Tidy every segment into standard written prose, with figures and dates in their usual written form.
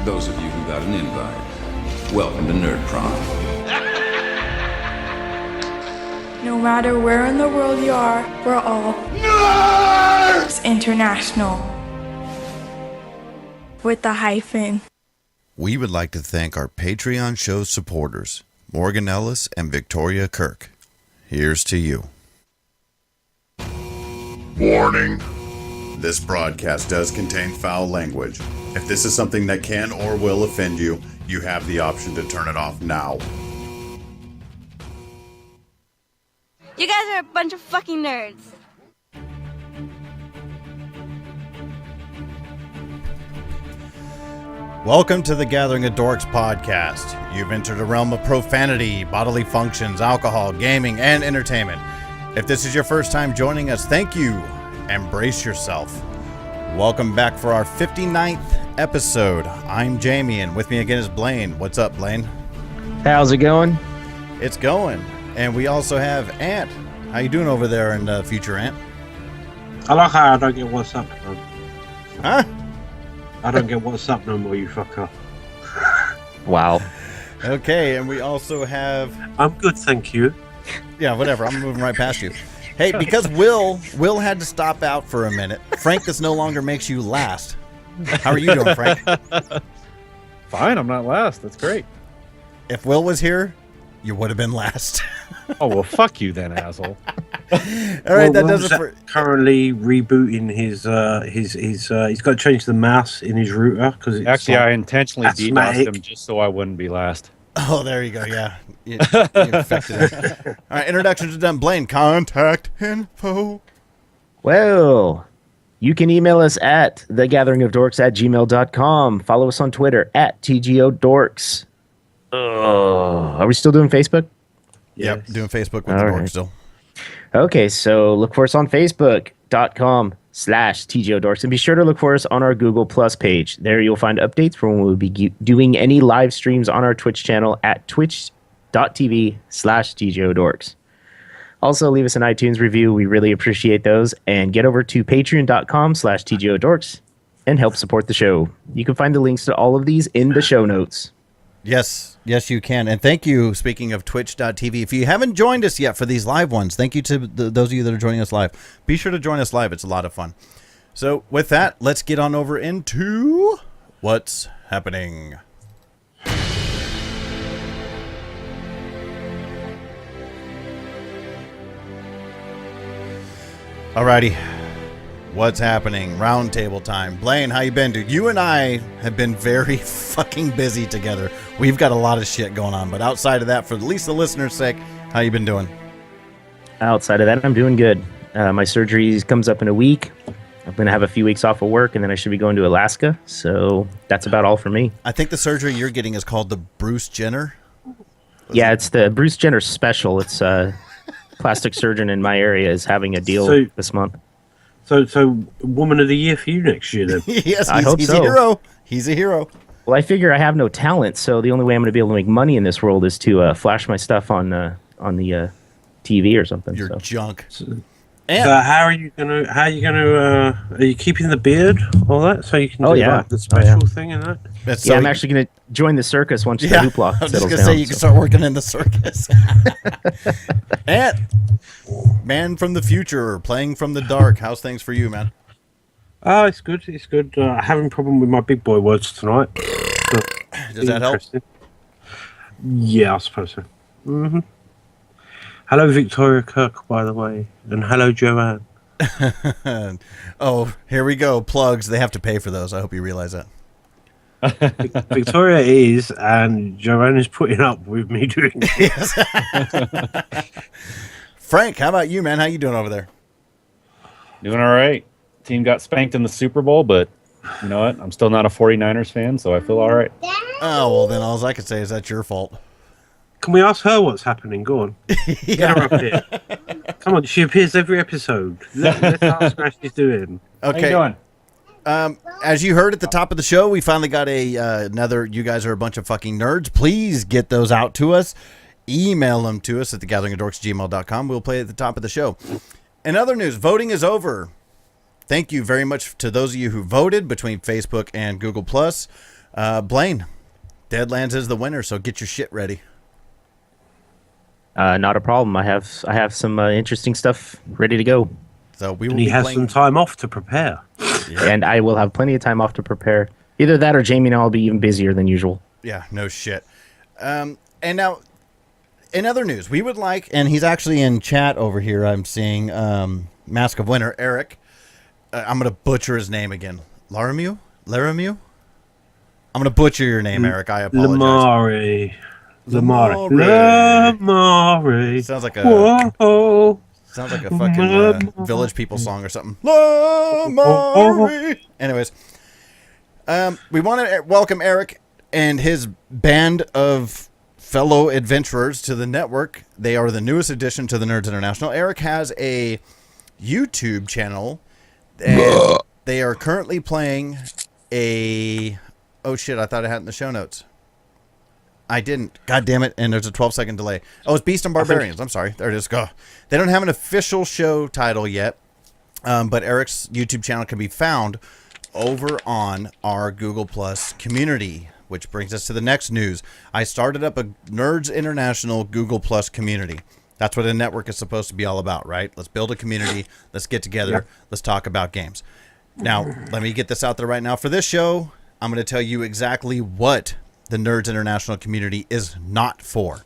those of you who got an invite, welcome to Nerd Prom. No matter where in the world you are, we're all Nerds International. With the hyphen. We would like to thank our Patreon show supporters, Morgan Ellis and Victoria Kirk. Here's to you. Warning. This broadcast does contain foul language. If this is something that can or will offend you, you have the option to turn it off now. You guys are a bunch of fucking nerds. Welcome to the Gathering of Dorks podcast. You've entered a realm of profanity, bodily functions, alcohol, gaming, and entertainment. If this is your first time joining us, thank you. Embrace yourself. Welcome back for our 59th episode. I'm Jaime, and with me again is Blaine. What's up, Blaine? How's it going? It's going. And we also have Ant. How you doing over there in future Ant? I like how I don't get what's up. Huh? I don't get what's up no more, you fucker. Wow. Okay, and we also have... I'm good, thank you. Yeah, whatever. I'm moving right past you. Hey, because Will had to stop out for a minute. Frank, this no longer makes you last. How are you doing, Frank? Fine, I'm not last. That's great. If Will was here, you would have been last. Oh, well, fuck you then, asshole. All right, that does Will's it for... currently rebooting his he's got to change the mouse in his router because Actually, I intentionally asthmatic. DDoSed him just so I wouldn't be last. Oh, there you go, yeah. You infected it. All right, introductions are done. Blaine, contact info. Well, you can email us at thegatheringofdorks@gmail.com. Follow us on Twitter at TGODorks. Are we still doing Facebook? Yep, doing Facebook with All the right. dork still. Okay, so look for us on Facebook.com/TGODorks. And be sure to look for us on our Google Plus page. There you'll find updates for when we'll be doing any live streams on our Twitch channel at twitch.tv/TGODorks. Also, leave us an iTunes review. We really appreciate those. And get over to patreon.com/TGODorks and help support the show. You can find the links to all of these in the show notes. Yes, you can. And thank you, speaking of twitch.tv. If you haven't joined us yet for these live ones, thank you to those of you that are joining us live. Be sure to join us live. It's a lot of fun. So with that, let's get on over into what's happening. Alrighty. What's happening? Roundtable time. Blaine, how you been, dude? You and I have been very fucking busy together. We've got a lot of shit going on, but outside of that, for at least the listeners' sake, how you been doing? Outside of that, I'm doing good. My surgery comes up in a week. I'm going to have a few weeks off of work, and then I should be going to Alaska. So that's about all for me. I think the surgery you're getting is called the Bruce Jenner. Yeah, it's the Bruce Jenner special. It's plastic surgeon in my area is having a deal this month. So Woman of the Year for you next year then. Yes, I hope he's so. a hero. He's a hero. Well, I figure I have no talent, so the only way I'm going to be able to make money in this world is to flash my stuff on the TV or something. You're so. junk. So how are you gonna are you keeping the beard, all that, so you can do like, the special thing and that? That's I'm actually going to join the circus once the hoopla I was settles just going to down. say you can start working in the circus. And man from the future, playing from the dark. How's things for you, man? Oh, it's good. It's good. Having a problem with my big boy words tonight. Does that help? Yeah, I suppose so. Mm-hmm. Hello, Victoria Kirk, by the way, and hello, Joanne. Oh, here we go. Plugs. They have to pay for those. I hope you realize that. Victoria is, and Joanne is putting up with me doing it. Frank, how about you, man? How you doing over there? Doing all right. Team got spanked in the Super Bowl, but you know what? I'm still not a 49ers fan, so I feel all right. Oh, well, then all I can say is that's your fault. Can we ask her what's happening? Go on. Get her up here. Come on, she appears every episode. Let's ask her how she's doing. Okay. How you doing? As you heard at the top of the show, we finally got another. You guys are a bunch of fucking nerds. Please get those out to us. Email them to us at thegatheringofdorks@gmail.com. We'll play at the top of the show. In other news, voting is over. Thank you very much to those of you who voted between Facebook and Google+. Blaine, Deadlands is the winner, so get your shit ready. Not a problem. I have some interesting stuff ready to go. So we will And he be has playing... some time off to prepare. And I will have plenty of time off to prepare. Either that or Jamie and I will be even busier than usual. Yeah, no shit. And now, in other news, we would like, and he's actually in chat over here, I'm seeing Mask of Winter, Eric. I'm going to butcher his name again. Laramie? I'm going to butcher your name, Eric. I apologize. Lamare. Sounds like a Whoa. sounds like a fucking Village People song or something. Lamare. Anyways, we want to welcome Eric and his band of fellow adventurers to the network. They are the newest addition to the Nerds International. Eric has a YouTube channel, and they are currently playing a... Oh shit, I thought I had it in the show notes. I didn't. God damn it. And there's a 12-second delay. Oh, it's Beast and Barbarians. I'm sorry. There it is. Go. They don't have an official show title yet, but Eric's YouTube channel can be found over on our Google Plus community, which brings us to the next news. I started up a Nerds International Google Plus community. That's what a network is supposed to be all about, right? Let's build a community. Let's get together. Yep. Let's talk about games. Now, let me get this out there right now. For this show, I'm going to tell you exactly what the Nerds International community is not for.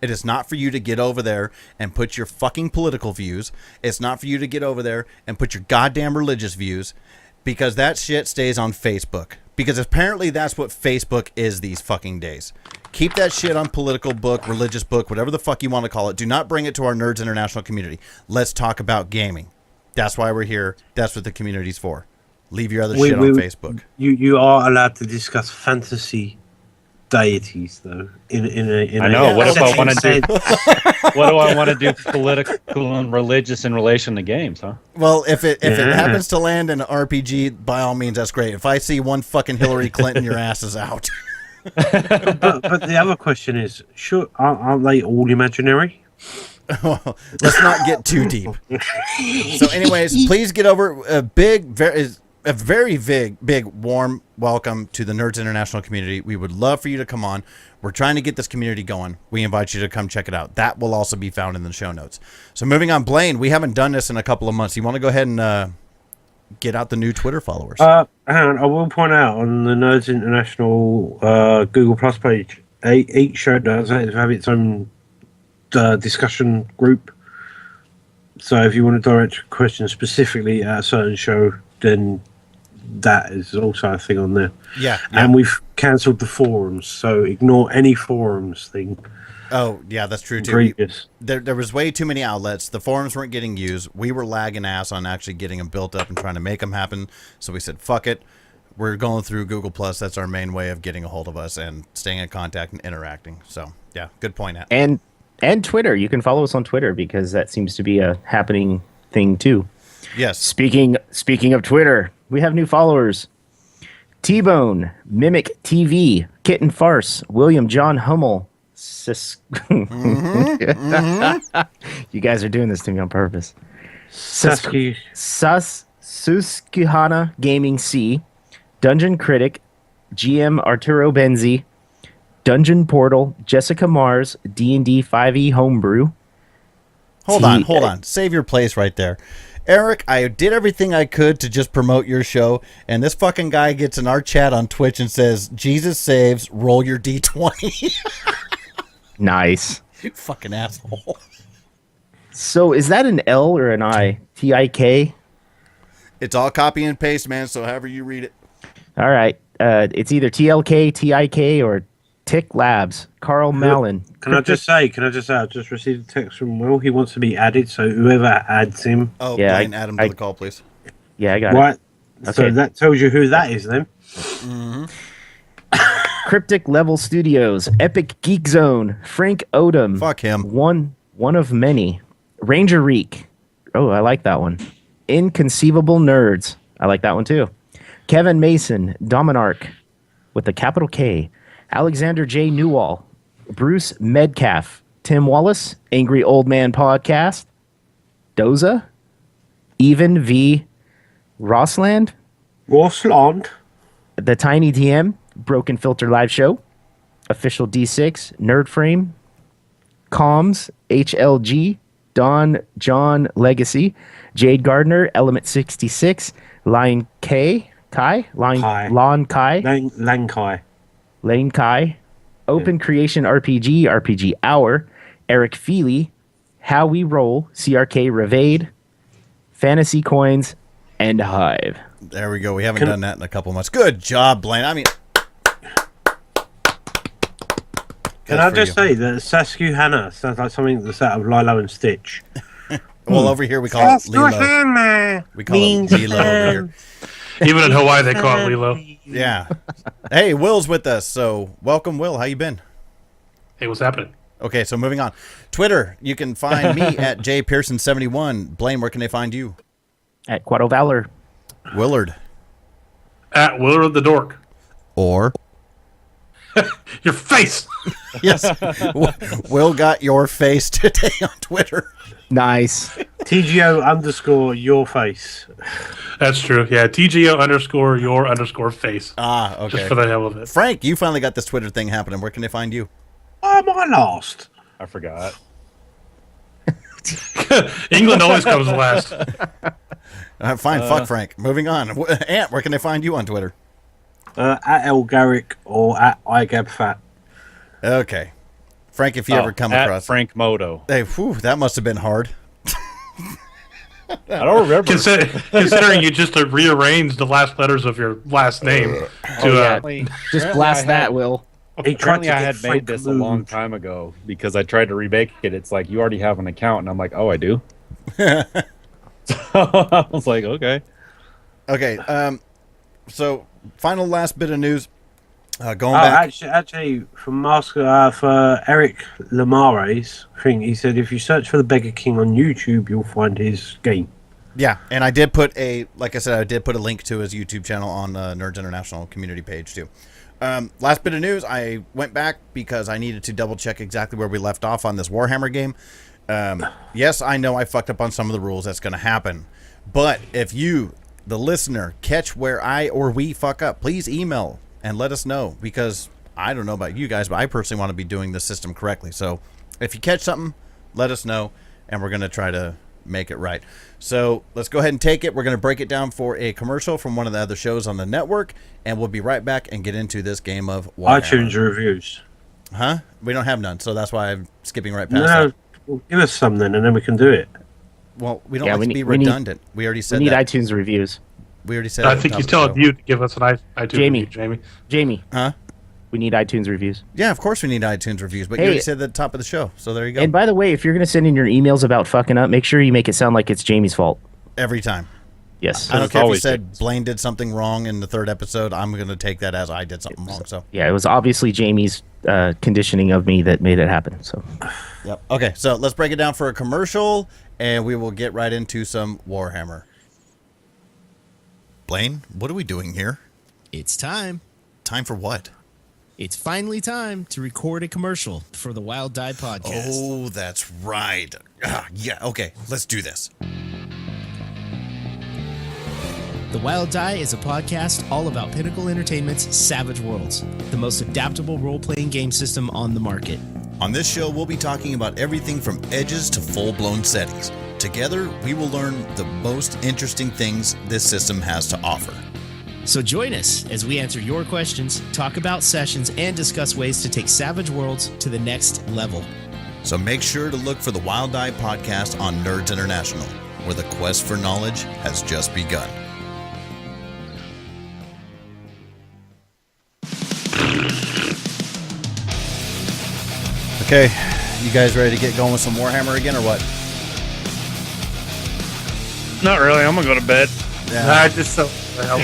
It is not for you to get over there and put your fucking political views. It's not for you to get over there and put your goddamn religious views, because that shit stays on Facebook. Because apparently that's what Facebook is these fucking days. Keep that shit on political book, religious book, whatever the fuck you want to call it. Do not bring it to our Nerds International community. Let's talk about gaming. That's why we're here. That's what the community's for. Leave your other shit on Facebook. You are allowed to discuss fantasy deities, though. In I know. What if I want to sense. do? What do I want to do? Political and religious in relation to games, huh? Well, if it happens to land in an RPG, by all means, that's great. If I see one fucking Hillary Clinton, your ass is out. but the other question is, sure, aren't they all imaginary? Well, let's not get too deep. So, anyways, please get over a very big, warm welcome to the Nerds International community. We would love for you to come on. We're trying to get this community going. We invite you to come check it out. That will also be found in the show notes. So moving on, Blaine, we haven't done this in a couple of months. You want to go ahead and get out the new Twitter followers? Hang on, I will point out on the Nerds International Google Plus page, each show does have its own discussion group. So if you want to direct a question specifically at a certain show, then that is also a thing on there. Yeah. And we've cancelled the forums, so ignore any forums thing. Oh, yeah, that's true, too. Previous. There was way too many outlets. The forums weren't getting used. We were lagging ass on actually getting them built up and trying to make them happen. So we said, fuck it. We're going through Google+. That's our main way of getting a hold of us and staying in contact and interacting. So, yeah, good point. And Twitter. You can follow us on Twitter because that seems to be a happening thing, too. Yes. Speaking of Twitter, we have new followers. T-Bone, Mimic TV, Kitten Farce, William John Hummel. You guys are doing this to me on purpose. Susquehanna Gaming C, Dungeon Critic, GM Arturo Benzi, Dungeon Portal, Jessica Mars, D&D 5e Homebrew. Hold on. Save your place right there. Eric, I did everything I could to just promote your show, and this fucking guy gets in our chat on Twitch and says, Jesus saves, roll your D20. Nice. You fucking asshole. So is that an L or an I? T-I-K? It's all copy and paste, man, so however you read it. All right. It's either TLK, TIK, or Tick Labs. Carl Mallon. Can I just say, I just received a text from Will. He wants to be added, so whoever adds him. Oh, yeah, Blaine, add him to the call, please. Yeah, I got it. Okay. So that tells you who that is, then. Mm-hmm. Cryptic Level Studios, Epic Geek Zone, Frank Odom. Fuck him. One of many. Ranger Reek. Oh, I like that one. Inconceivable Nerds. I like that one too. Kevin Mason, Dominarch, with a capital K. Alexander J. Newall, Bruce Medcalf, Tim Wallace, Angry Old Man Podcast, Doza, Even V. Rossland, The Tiny TM, Broken Filter Live Show, Official D6, Nerd Frame, Comms, HLG, Don John Legacy, Jade Gardner, Element 66, Lion Kai, Lon Kai, Lane Kai, Open Creation RPG, RPG Hour, Eric Feely, How We Roll, CRK Revade, Fantasy Coins, and Hive. There we go. We haven't done that in a couple months. Good job, Blaine. I mean, can I just say that Susquehanna sounds like something that's out of Lilo and Stitch? well, over here we call it Lilo. We call it Lilo over here. Even in Hawaii, they call it Lilo. Yeah. Hey, Will's with us. So welcome, Will. How you been? Hey, what's happening? Okay, so moving on. Twitter, you can find me at jpearson71. Blaine, where can they find you? At Quado Valor. Willard. At Willard the Dork. Or? Your face! Yes. Will got your face today on Twitter. Nice. TGO_ your face. That's true. Yeah, TGO_ your _face. Ah, okay. Just for the hell of it. Frank, you finally got this Twitter thing happening. Where can they find you? Why am I lost? I forgot. England always comes last. Fine, fuck Frank. Moving on. Ant, where can they find you on Twitter? At El Garrick or at IGabFat. Okay. Frank, if you ever come at across Frank Moto. Hey, whew, that must have been hard. I don't remember. Considering you just rearranged the last letters of your last name to Just blast that, Will. Apparently I had made this a long time ago because I tried to remake it. It's like, you already have an account. And I'm like, oh, I do? So I was like, okay. Okay, so final last bit of news. Going back. Actually, from for Eric Lamare's thing, he said if you search for the Beggar King on YouTube, you'll find his game. Yeah, and I did put a link to his YouTube channel on the Nerds International community page too. Last bit of news, I went back because I needed to double check exactly where we left off on this Warhammer game. Yes, I know I fucked up on some of the rules. That's going to happen. But if you, the listener, catch where I or we fuck up, please email and let us know, because I don't know about you guys, but I personally want to be doing the system correctly. So if you catch something, let us know, and we're going to try to make it right. So let's go ahead and take it. We're going to break it down for a commercial from one of the other shows on the network, and we'll be right back and get into this game of Warhammer. iTunes reviews. Huh? We don't have none, so that's why I'm skipping right past that. Well, give us some then, and then we can do it. Well, we don't like to be redundant. We already said we need that. iTunes reviews. We already said I think he's telling you to give us an iTunes Jamie. review, Jamie. Huh? We need iTunes reviews. Yeah, of course we need iTunes reviews, but you already said at the top of the show, so there you go. And by the way, if you're going to send in your emails about fucking up, make sure you make it sound like it's Jamie's fault. Every time. Yes. I don't care if you always said Blaine did something wrong in the third episode. I'm going to take that as I did something wrong. So yeah, it was obviously Jamie's conditioning of me that made it happen. So. Yep. Okay, so let's break it down for a commercial, and we will get right into some Warhammer. Blaine, what are we doing here? It's time. Time for what? It's finally time to record a commercial for the Wild Die podcast. Oh, that's right. Yeah, okay, let's do this. The Wild Die is a podcast all about Pinnacle Entertainment's Savage Worlds, the most adaptable role-playing game system on the market. On this show, we'll be talking about everything from edges to full-blown settings. Together, we will learn the most interesting things this system has to offer. So join us as we answer your questions, talk about sessions, and discuss ways to take Savage Worlds to the next level. So make sure to look for the Wild Die podcast on Nerds International, where the quest for knowledge has just begun. Okay, you guys ready to get going with some Warhammer again, or what? Not really. I'm gonna go to bed. Yeah. I just so hell.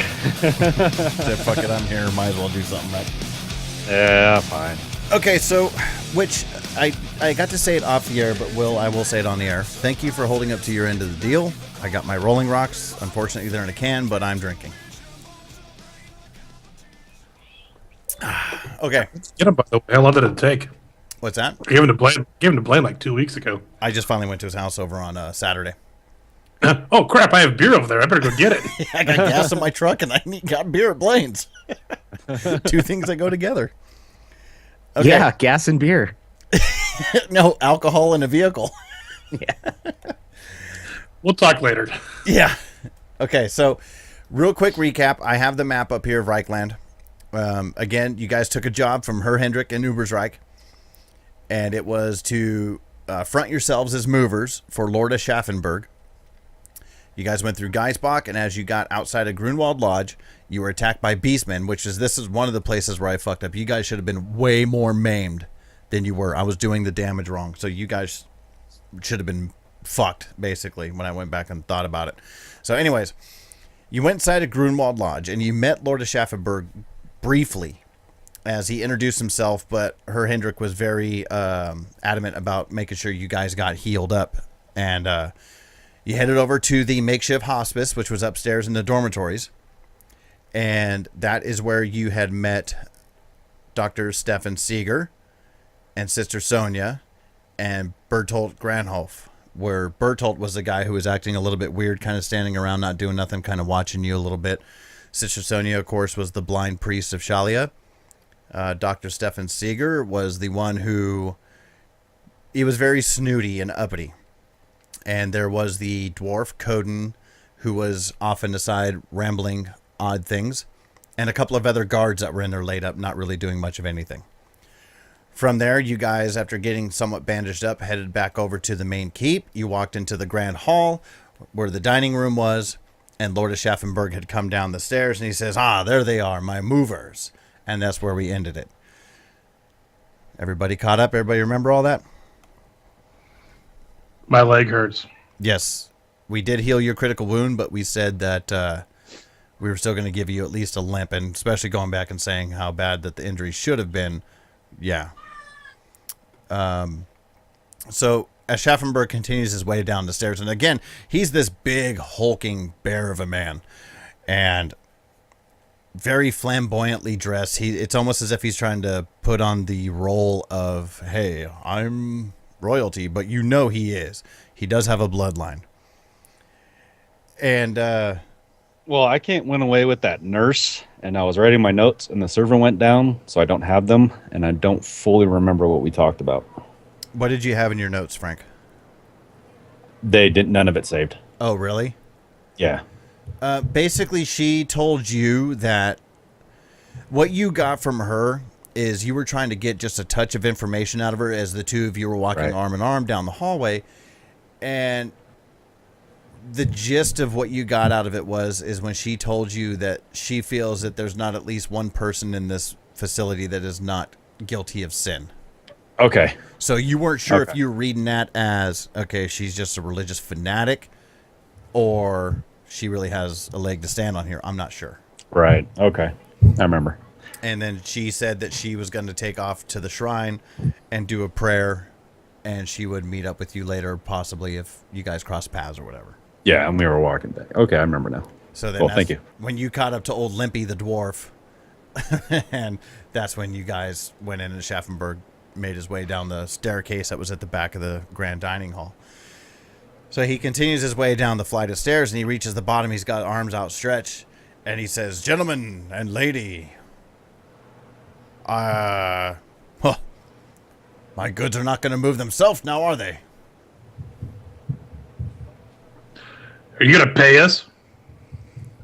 Said, fuck it, I'm here. Might as well do something right. Yeah, fine. Okay, so, which I got to say it off the air, but I will say it on the air. Thank you for holding up to your end of the deal. I got my Rolling Rocks. Unfortunately, they're in a can, but I'm drinking. Okay. Get him, by the way. How long did it take? What's that? I gave him to Blaine like 2 weeks ago. I just finally went to his house over on Saturday. Oh crap! I have beer over there. I better go get it. I got gas in my truck and got beer at Blaine's. Two things that go together. Okay. Yeah, gas and beer. No, alcohol in a vehicle. Yeah. We'll talk later. Yeah. Okay, so real quick recap. I have the map up here of Reichland. Again, you guys took a job from Herr Hendrik and Ubersreich, and it was to front yourselves as movers for Lord of Schaffenburg. You guys went through Geisbach, and as you got outside of Grunwald Lodge, you were attacked by beastmen, this is one of the places where I fucked up. You guys should have been way more maimed than you were. I was doing the damage wrong, so you guys should have been fucked, basically, when I went back and thought about it. So anyways, you went inside of Grunwald Lodge, and you met Lord of Schaffenburg briefly as he introduced himself, but Herr Hendrik was very adamant about making sure you guys got healed up. And you headed over to the makeshift hospice, which was upstairs in the dormitories. And that is where you had met Dr. Stefan Seeger and Sister Sonia and Bertolt Granhof, where Bertolt was the guy who was acting a little bit weird, kind of standing around, not doing nothing, kind of watching you a little bit. Sister Sonia, of course, was the blind priest of Shalia. Dr. Stefan Seeger was the one who... he was very snooty and uppity. And there was the dwarf, Coden, who was off on the side, rambling odd things. And a couple of other guards that were in there laid up, not really doing much of anything. From there, you guys, after getting somewhat bandaged up, headed back over to the main keep. You walked into the grand hall, where the dining room was. And Lord of Schaffenburg had come down the stairs, and he says, there they are, my movers. And that's where we ended it. Everybody caught up? Everybody remember all that? My leg hurts. Yes. We did heal your critical wound, but we said that we were still going to give you at least a limp, and especially going back and saying how bad that the injury should have been. Yeah. So as Schaffenburg continues his way down the stairs, and again, he's this big, hulking bear of a man, and very flamboyantly dressed. It's almost as if he's trying to put on the role of, hey, I'm royalty, but you know he is. He does have a bloodline. And well, I went away with that nurse, and I was writing my notes, and the server went down, so I don't have them, and I don't fully remember what we talked about. What did you have in your notes, Frank? They didn't. None of it saved. Oh, really? Yeah. Basically, she told you that what you got from her is you were trying to get just a touch of information out of her as the two of you were walking arm in arm down the hallway. And the gist of what you got out of it is when she told you that she feels that there's not at least one person in this facility that is not guilty of sin. Okay. So you weren't sure if you were reading that as, okay, she's just a religious fanatic, or she really has a leg to stand on here. I'm not sure. Right. Okay. I remember. And then she said that she was going to take off to the shrine and do a prayer, and she would meet up with you later, possibly if you guys cross paths or whatever. Yeah, and we were walking back. Okay, I remember now. So then thank you. When you caught up to old Limpy the dwarf, and that's when you guys went in and Schaffenburg made his way down the staircase that was at the back of the grand dining hall. So he continues his way down the flight of stairs, and he reaches the bottom. He's got arms outstretched, and he says, "Gentlemen and lady, my goods are not going to move themselves now, are they?" Are you going to pay us?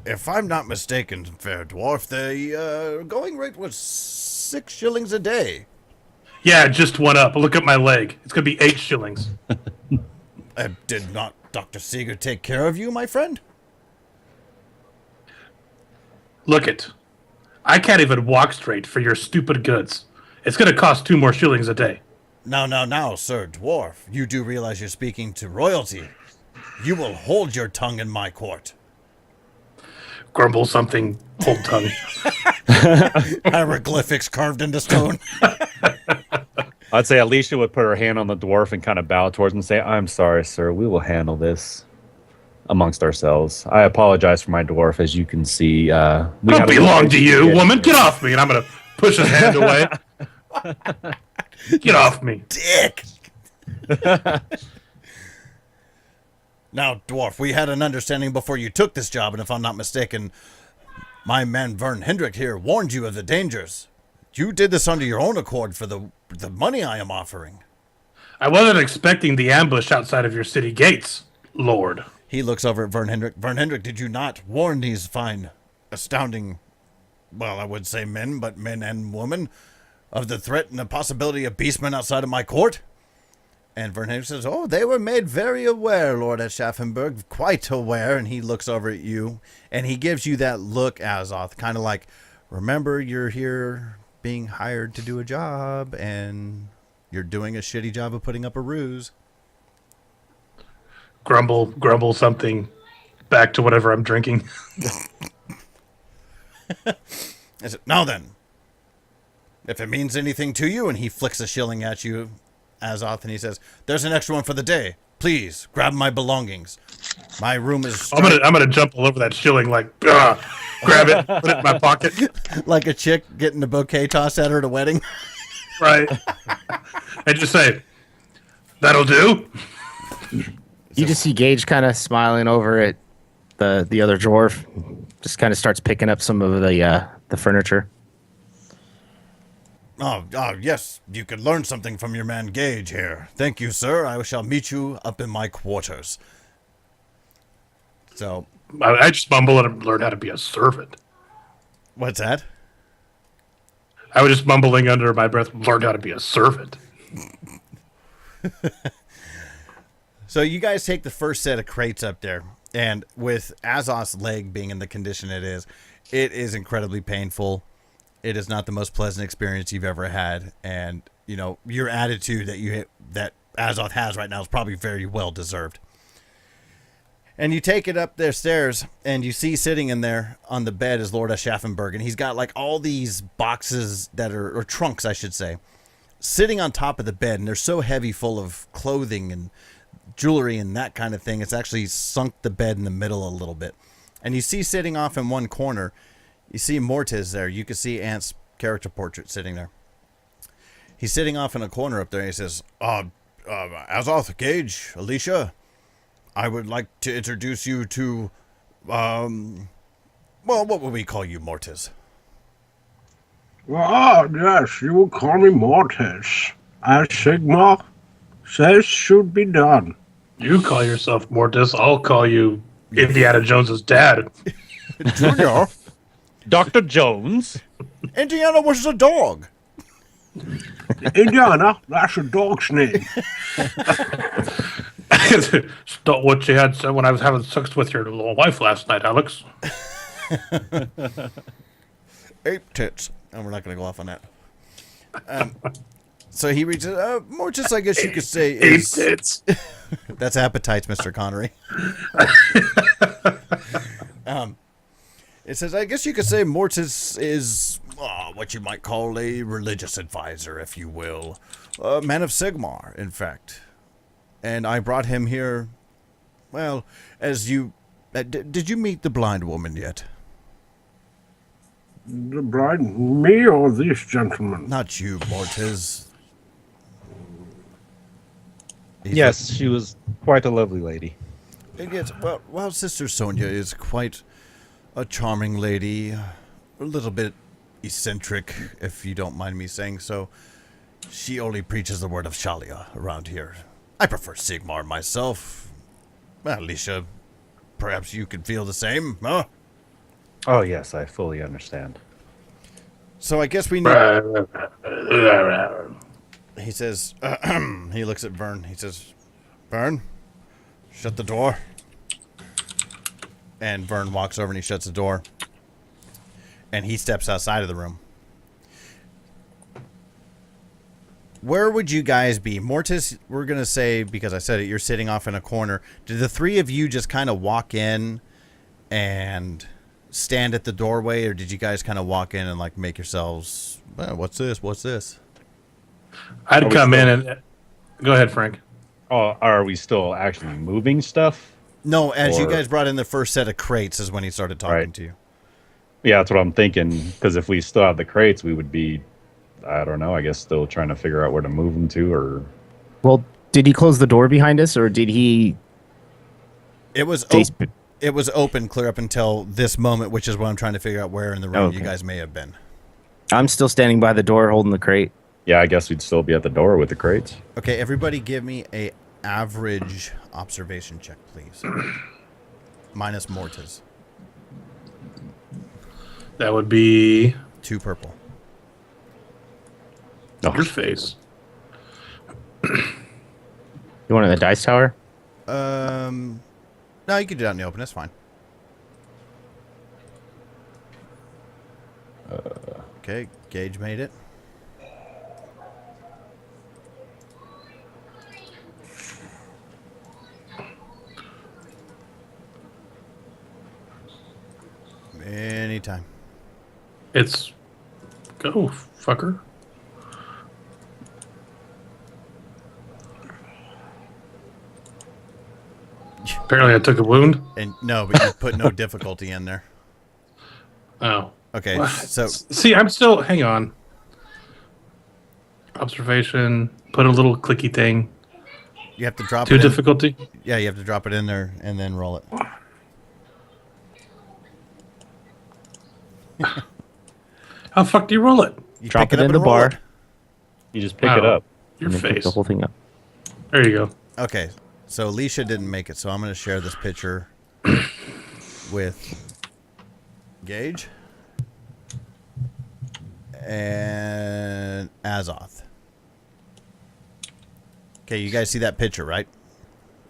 If I'm not mistaken, fair dwarf, the going rate was 6 shillings a day. Yeah, it just went up. Look at my leg. It's going to be 8 shillings. Did not Dr. Seeger take care of you, my friend? Look it. I can't even walk straight for your stupid goods. It's going to cost 2 more shillings a day. Now, sir dwarf, you do realize you're speaking to royalty. You will hold your tongue in my court. Grumble something, hold tongue. Hieroglyphics carved into stone. I'd say Alicia would put her hand on the dwarf and kind of bow towards him and say, "I'm sorry, sir. We will handle this amongst ourselves. I apologize for my dwarf. As you can see, we don't belong to you, woman. Get off me." And I'm going to push his hand away. Get off me. Dick. Now, Dwarf, we had an understanding before you took this job, and if I'm not mistaken, my man Vern Hendrick here warned you of the dangers. You did this under your own accord for the money I am offering. I wasn't expecting the ambush outside of your city gates, Lord. He looks over at Vern Hendrick. Vern Hendrick, did you not warn these fine, astounding, well, I would say men, but men and women, of the threat and the possibility of beastmen outside of my court? And Vern Hendrick says, oh, they were made very aware, Lord at Schaffenburg, quite aware. And he looks over at you, and he gives you that look, Azoth, kind of like, remember, you're here being hired to do a job, and you're doing a shitty job of putting up a ruse. Grumble something back to whatever I'm drinking. I said, now then, if it means anything to you, and he flicks a shilling at you, Azoth, and he says, there's an extra one for the day. Please, grab my belongings. My room is... I'm gonna jump all over that shilling like, grab it, put it in my pocket. Like a chick getting a bouquet tossed at her at a wedding. Right. And just say, that'll do. You just see Gage kind of smiling over at the other dwarf. Just kind of starts picking up some of the furniture. Oh, yes, you could learn something from your man Gage here. Thank you, sir. I shall meet you up in my quarters. So... I just mumble and learn how to be a servant. What's that? I was just mumbling under my breath, learn how to be a servant. So you guys take the first set of crates up there, and with Azoth's leg being in the condition it is incredibly painful. It is not the most pleasant experience you've ever had, and you know your attitude that Azoth has right now is probably very well deserved. And you take it up their stairs, and you see sitting in there on the bed is Lord Schaffenburg, and he's got like all these boxes or trunks, I should say, sitting on top of the bed, and they're so heavy, full of clothing and jewelry and that kind of thing. It's actually sunk the bed in the middle a little bit. And you see sitting off in one corner, you see Mortis there. You can see Ant's character portrait sitting there. He's sitting off in a corner up there, and he says, Azoth, Gage, Alicia, I would like to introduce you to, well, what would we call you, Mortis? Yes, you will call me Mortis. As Sigmar says should be done. You call yourself Mortis, I'll call you Indiana Jones's dad. Junior? Dr. Jones? Indiana was a dog. Indiana, that's a dog's name. It's not what you had said when I was having sex with your little wife last night, Alex. Ape tits. And we're not going to go off on that. So he reaches, Mortis, I guess you could say, is... Ape tits. That's appetites, Mr. Connery. It says, I guess you could say Mortis is what you might call a religious advisor, if you will. A man of Sigmar, in fact. And I brought him here, well, as you... did you meet the blind woman yet? The blind? Me or this gentleman? Not you, Mortis. Yes, she was quite a lovely lady. Yes, well, Sister Sonia is quite a charming lady. A little bit eccentric, if you don't mind me saying so. She only preaches the word of Shalia around here. I prefer Sigmar myself. Well, Alicia, perhaps you could feel the same, huh? Oh, yes, I fully understand. So I guess we need... He says, he looks at Vern. He says, Vern, shut the door. And Vern walks over and he shuts the door. And he steps outside of the room. Where would you guys be? Mortis, we're going to say, because I said it, you're sitting off in a corner. Did the three of you just kind of walk in and stand at the doorway? Or did you guys kind of walk in and like make yourselves, what's this? What's this? I'd come in and... Go ahead, Frank. Oh, are we still actually moving stuff? No, as you guys brought in the first set of crates is when he started talking to you. Yeah, that's what I'm thinking. Because if we still have the crates, we would be, I don't know, I guess still trying to figure out where to move them to, or... Well, did he close the door behind us, or did he It was it was open clear up until this moment, which is what I'm trying to figure out where in the room you guys may have been. I'm still standing by the door holding the crate. Yeah, I guess we'd still be at the door with the crates. Okay, everybody give me a average observation check, please. Minus Mortis. That would be 2 purple. your face. You want it in the dice tower? No, you can do that in the open. That's fine. Okay, Gage made it. Anytime. It's go, fucker. Apparently I took a wound. And no, but you put no difficulty in there. Oh. Okay, Well, so see, I'm still. Hang on. Observation. Put a little clicky thing. you have to drop To it in. difficulty. Yeah, you have to drop it in there and then roll it. How the fuck do you roll it? You Drop pick it up in the and roll bar. it. You just pick it up. Your And then pick face. the whole thing up. There you go. Okay, so Alicia didn't make it, so I'm going to share this picture with Gage and Azoth. Okay, you guys see that picture, right?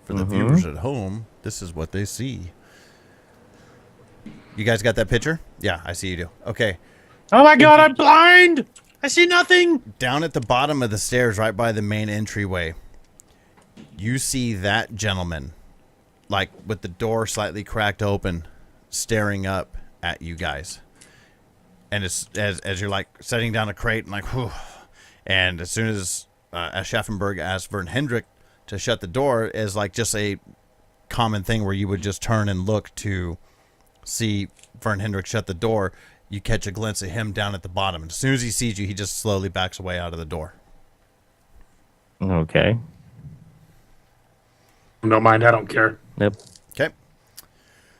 For the viewers at home, this is what they see. You guys got that picture? Yeah, I see you do. Okay. Oh my god, I'm blind! I see nothing! Down at the bottom of the stairs, right by the main entryway, you see that gentleman, like with the door slightly cracked open, staring up at you guys. And as you're like setting down a crate and like, whew, and as soon as Schaffenberg asked Vern Hendrick to shut the door, is like just a common thing where you would just turn and look to see Vern Hendrick shut the door. You catch a glimpse of him down at the bottom. And as soon as he sees you, he just slowly backs away out of the door. Okay. Don't mind. I don't care. Yep. Okay.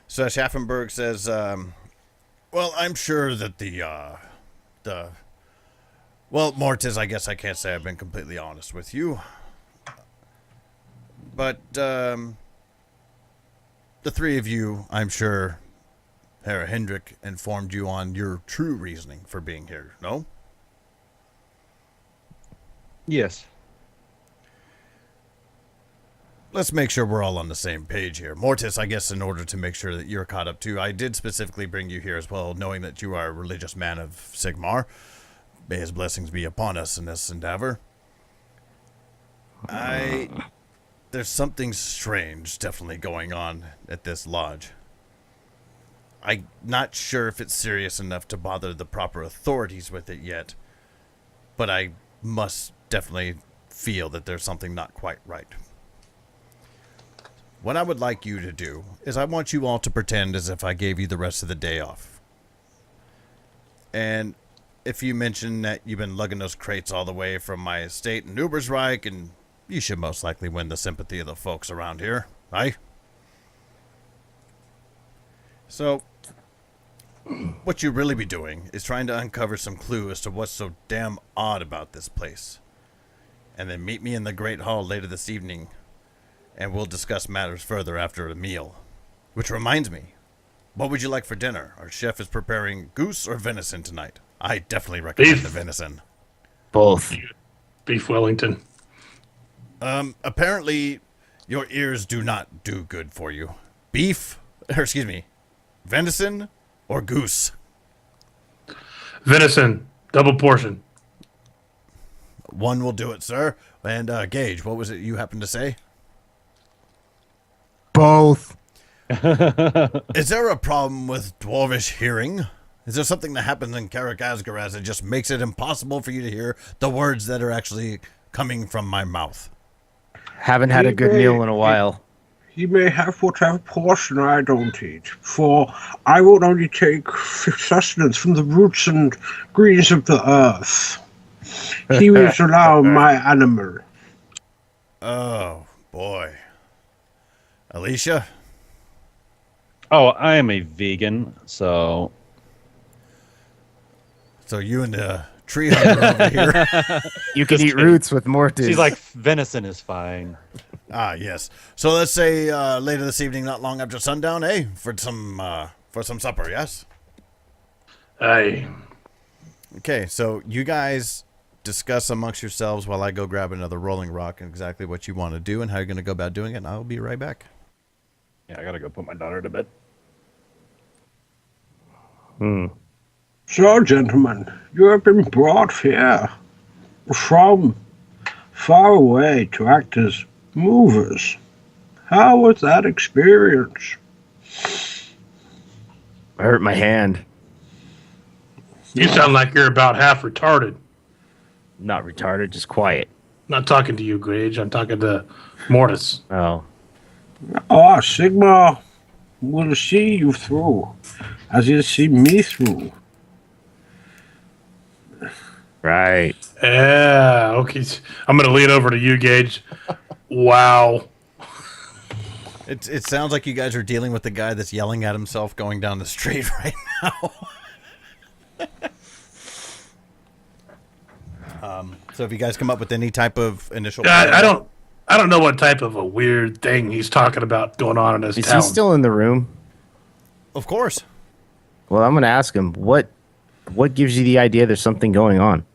So Schaffenberg says, well, I'm sure that well, Mortis, I guess I can't say I've been completely honest with you. But, the 3 of you, I'm sure Herr Hendrick informed you on your true reasoning for being here, no? Yes. Let's make sure we're all on the same page here. Mortis, I guess in order to make sure that you're caught up too, I did specifically bring you here as well, knowing that you are a religious man of Sigmar. May his blessings be upon us in this endeavor. There's something strange definitely going on at this lodge. I'm not sure if it's serious enough to bother the proper authorities with it yet, but I must definitely feel that there's something not quite right. What I would like you to do is I want you all to pretend as if I gave you the rest of the day off. And if you mention that you've been lugging those crates all the way from my estate in Ubersreich, and you should most likely win the sympathy of the folks around here, right? So, what you really be doing is trying to uncover some clue as to what's so damn odd about this place. And then meet me in the Great Hall later this evening, and we'll discuss matters further after a meal. Which reminds me, what would you like for dinner? Our chef is preparing goose or venison tonight. I definitely recommend the venison. Both. Beef Wellington. Apparently, your ears do not do good for you. Beef, or excuse me, venison or goose? Venison. Double portion. One will do it, sir. And, Gage, what was it you happened to say? Both. Is there a problem with dwarvish hearing? Is there something that happens in Karak Asgaraz that just makes it impossible for you to hear the words that are actually coming from my mouth? Haven't had a good meal in a while. You may have whatever portion I don't eat, for I will only take sustenance from the roots and greens of the earth. He will allow my animal. Oh, boy. Alicia? Oh, I am a vegan, so you and the tree hunter over here. You can eat roots with Mortis. she's like, venison is fine. Yes. So let's say later this evening, not long after sundown, for some supper, yes? Aye. Okay, so you guys discuss amongst yourselves while I go grab another rolling rock and exactly what you want to do and how you're going to go about doing it, and I'll be right back. Yeah, I gotta go put my daughter to bed. So, gentlemen, you have been brought here from far away to act as movers. How was that experience? I hurt my hand. You sound like you're about half retarded. Not retarded, just quiet. Not talking to you, Grage. I'm talking to Mortis. Oh. Oh, Sigma will see you through, as you see me through. Right. Yeah, okay. I'm going to lean over to you, Gage. Wow. It sounds like you guys are dealing with the guy that's yelling at himself going down the street right now. So if you guys come up with any type of initial... I don't know what type of a weird thing he's talking about going on in his Is town. he still in the room? Of course. Well, I'm going to ask him, what gives you the idea there's something going on?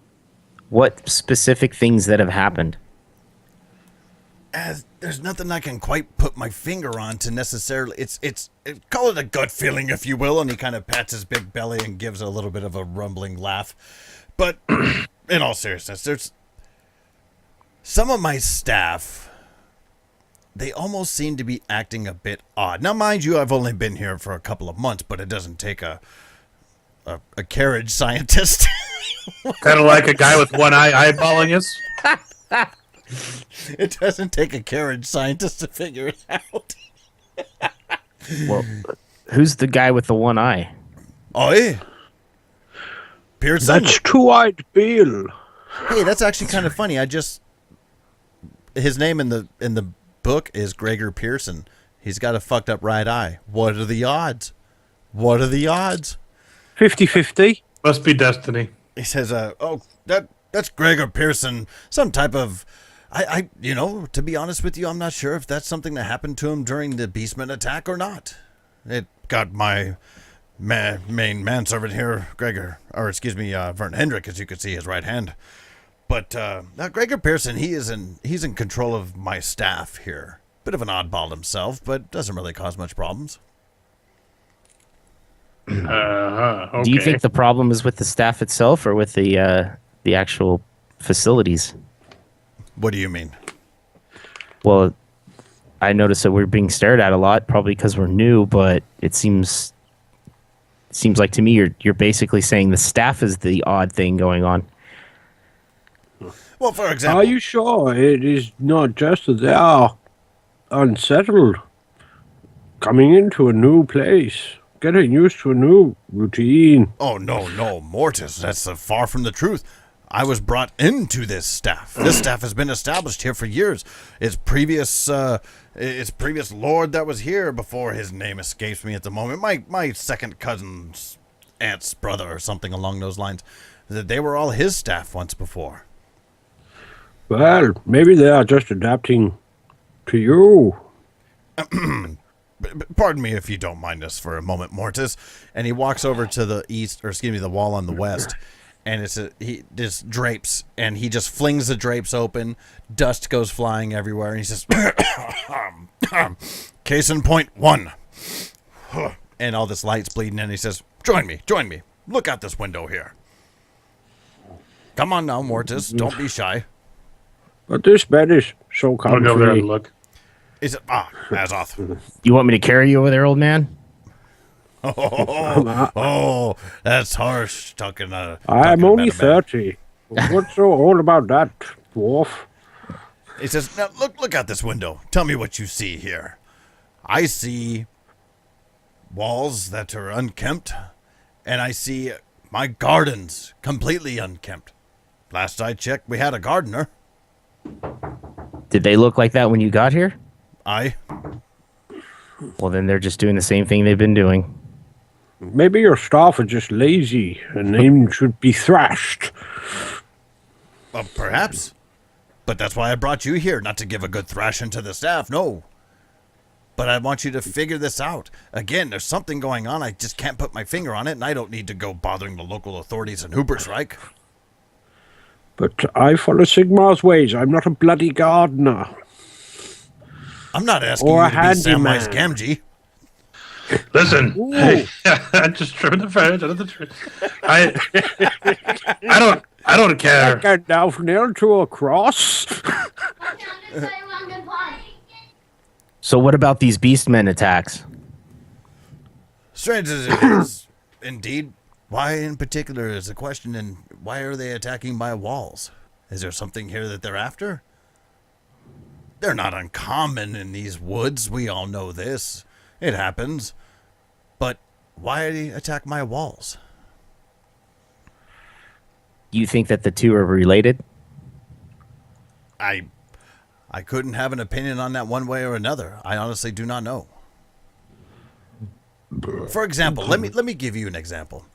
What specific things that have happened? There's nothing I can quite put my finger on to necessarily... It's call it a gut feeling, if you will, and he kind of pats his big belly and gives a little bit of a rumbling laugh. But in all seriousness, there's... Some of my staff, they almost seem to be acting a bit odd. Now, mind you, I've only been here for a couple of months, but it doesn't take a carriage scientist. Kind of like a guy with one eye eyeballing us. It doesn't take a carriage scientist to figure it out. Well, who's the guy with the one eye? Oh, yeah. Pearson. That's Two-Eyed Bill. Hey, that's actually kind of funny. His name in the book is Gregor Pearson. He's got a fucked up right eye. What are the odds? 50-50. Must be destiny. He says, that's Gregor Pearson. Some type of... to be honest with you, I'm not sure if that's something that happened to him during the Beastman attack or not. It got my main manservant here, Vern Hendrick, as you can see, his right hand. But Gregor Pearson, he's in control of my staff here. Bit of an oddball himself, but doesn't really cause much problems. Okay. Do you think the problem is with the staff itself or with the actual facilities? What do you mean? Well, I noticed that we're being stared at a lot, probably because we're new, but it seems like to me you're basically saying the staff is the odd thing going on. Well, for example... Are you sure it is not just that they are unsettled? Coming into a new place, getting used to a new routine. Oh, no, Mortis, that's far from the truth. I was brought into this staff. This staff has been established here for years. Its previous lord that was here before his name escapes me at the moment, my second cousin's aunt's brother or something along those lines, that they were all his staff once before. Well, maybe they are just adapting to you. Pardon me if you don't mind us for a moment, Mortis. And he walks over to the wall on the west, and he just drapes, and he just flings the drapes open. Dust goes flying everywhere, and he says, "Case in point 1." And all this light's bleeding, and he says, Join me. Look out this window here. Come on now, Mortis. Don't be shy. But this bed is so comfy. I'm gonna go there and look. Is it Azoth? You want me to carry you over there, old man? Oh, that's harsh. I'm only 30. What's so old about that, dwarf? He says, "Now look out this window. Tell me what you see here." I see walls that are unkempt, and I see my gardens completely unkempt. Last I checked, we had a gardener. Did they look like that when you got here? Well, then they're just doing the same thing they've been doing. Maybe your staff are just lazy and they should be thrashed. Perhaps. But that's why I brought you here, not to give a good thrashing to the staff, no. But I want you to figure this out. Again, there's something going on. I just can't put my finger on it, and I don't need to go bothering the local authorities in Hubersreich. But I follow Sigmar's ways. I'm not a bloody gardener. I'm not asking Or you a to be Samwise handyman. Gamgee. Listen, hey, just trimming the fence out of the tree. I don't care. Like a now nailed to a cross. So what about these beastmen attacks? Strange as it is, indeed. Why in particular is the question, and why are they attacking my walls? Is there something here that they're after? They're not uncommon in these woods. We all know this. It happens. But why do they attack my walls? You think that the two are related? I couldn't have an opinion on that one way or another. I honestly do not know. For example, let me give you an example.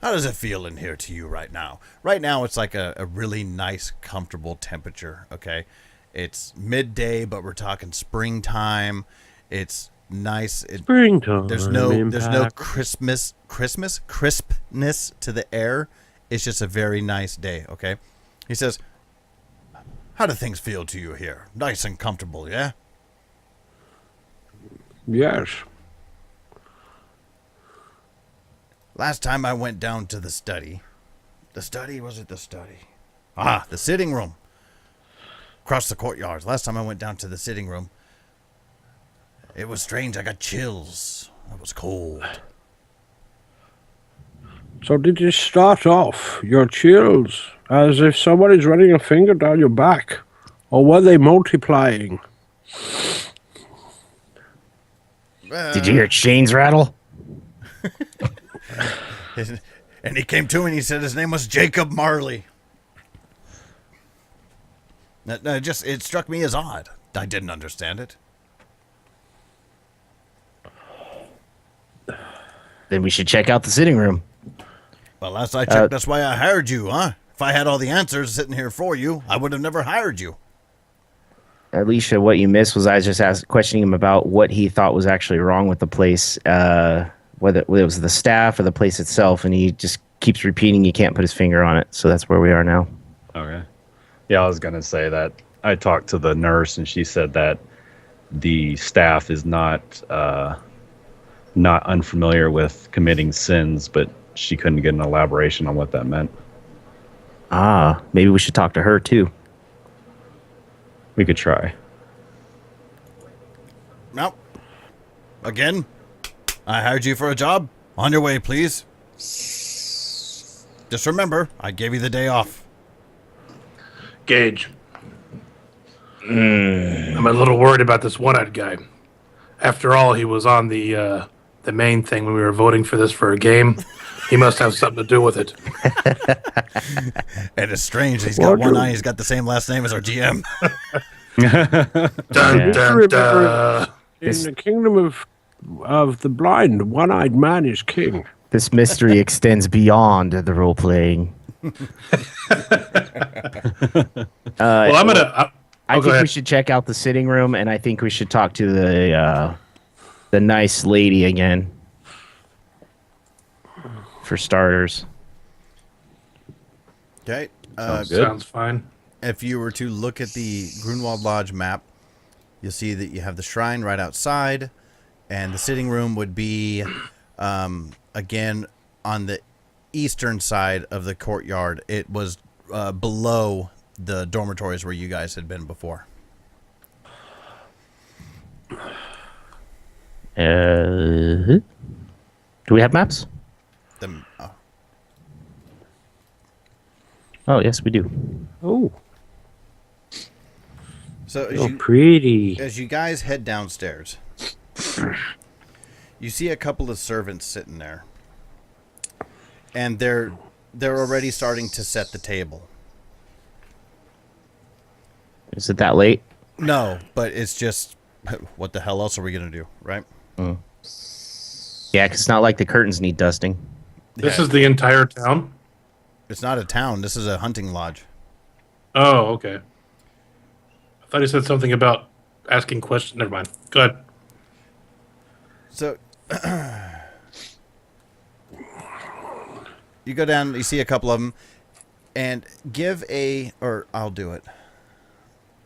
How does it feel in here to you right now? Right now, it's like a really nice, comfortable temperature, okay? It's midday, but we're talking springtime. It's nice. Springtime. There's no crispness to the air. It's just a very nice day, okay? He says, how do things feel to you here? Nice and comfortable, yeah? Yes. Last time I went down to the study. The study? Was it the study? Ah, the sitting room. Across the courtyard. Last time I went down to the sitting room, it was strange. I got chills. It was cold. So did you start off your chills as if somebody's running a finger down your back? Or were they multiplying? Did you hear chains rattle? And he came to me and he said his name was Jacob Marley. It struck me as odd. I didn't understand it. Then we should check out the sitting room. Well, last I checked, that's why I hired you, huh? If I had all the answers sitting here for you, I would have never hired you. Alicia, what you missed was I was just questioning him about what he thought was actually wrong with the place, whether it was the staff or the place itself, and he just keeps repeating he can't put his finger on it. So that's where we are now. Okay. Yeah, I was going to say that I talked to the nurse, and she said that the staff is not unfamiliar with committing sins, but she couldn't get an elaboration on what that meant. Ah, maybe we should talk to her too. We could try. Well, again, I hired you for a job. On your way, please. Just remember, I gave you the day off. Gage. I'm a little worried about this one-eyed guy. After all, he was on the main thing when we were voting for this for a game. He must have something to do with it. And it's strange. He's got one eye. He's got the same last name as our GM. Dun, dun, dun. In the kingdom of the blind, one-eyed man is king. This mystery extends beyond the role playing. Well, I'm gonna. I think we should check out the sitting room, and I think we should talk to the nice lady again. For starters. Okay. Sounds fine. If you were to look at the Grunwald Lodge map, you'll see that you have the shrine right outside, and the sitting room would be, again, on the eastern side of the courtyard. It was below the dormitories where you guys had been before. Do we have maps? Oh, yes, we do. Oh. So pretty. As you guys head downstairs, you see a couple of servants sitting there, and they're already starting to set the table. Is it that late? No, but it's just what the hell else are we gonna do, right? Yeah, because it's not like the curtains need dusting. This is the entire town? It's not a town. This is a hunting lodge. Oh, okay. I thought he said something about asking questions. Never mind. Go ahead. So you go down, you see a couple of them, and I'll do it.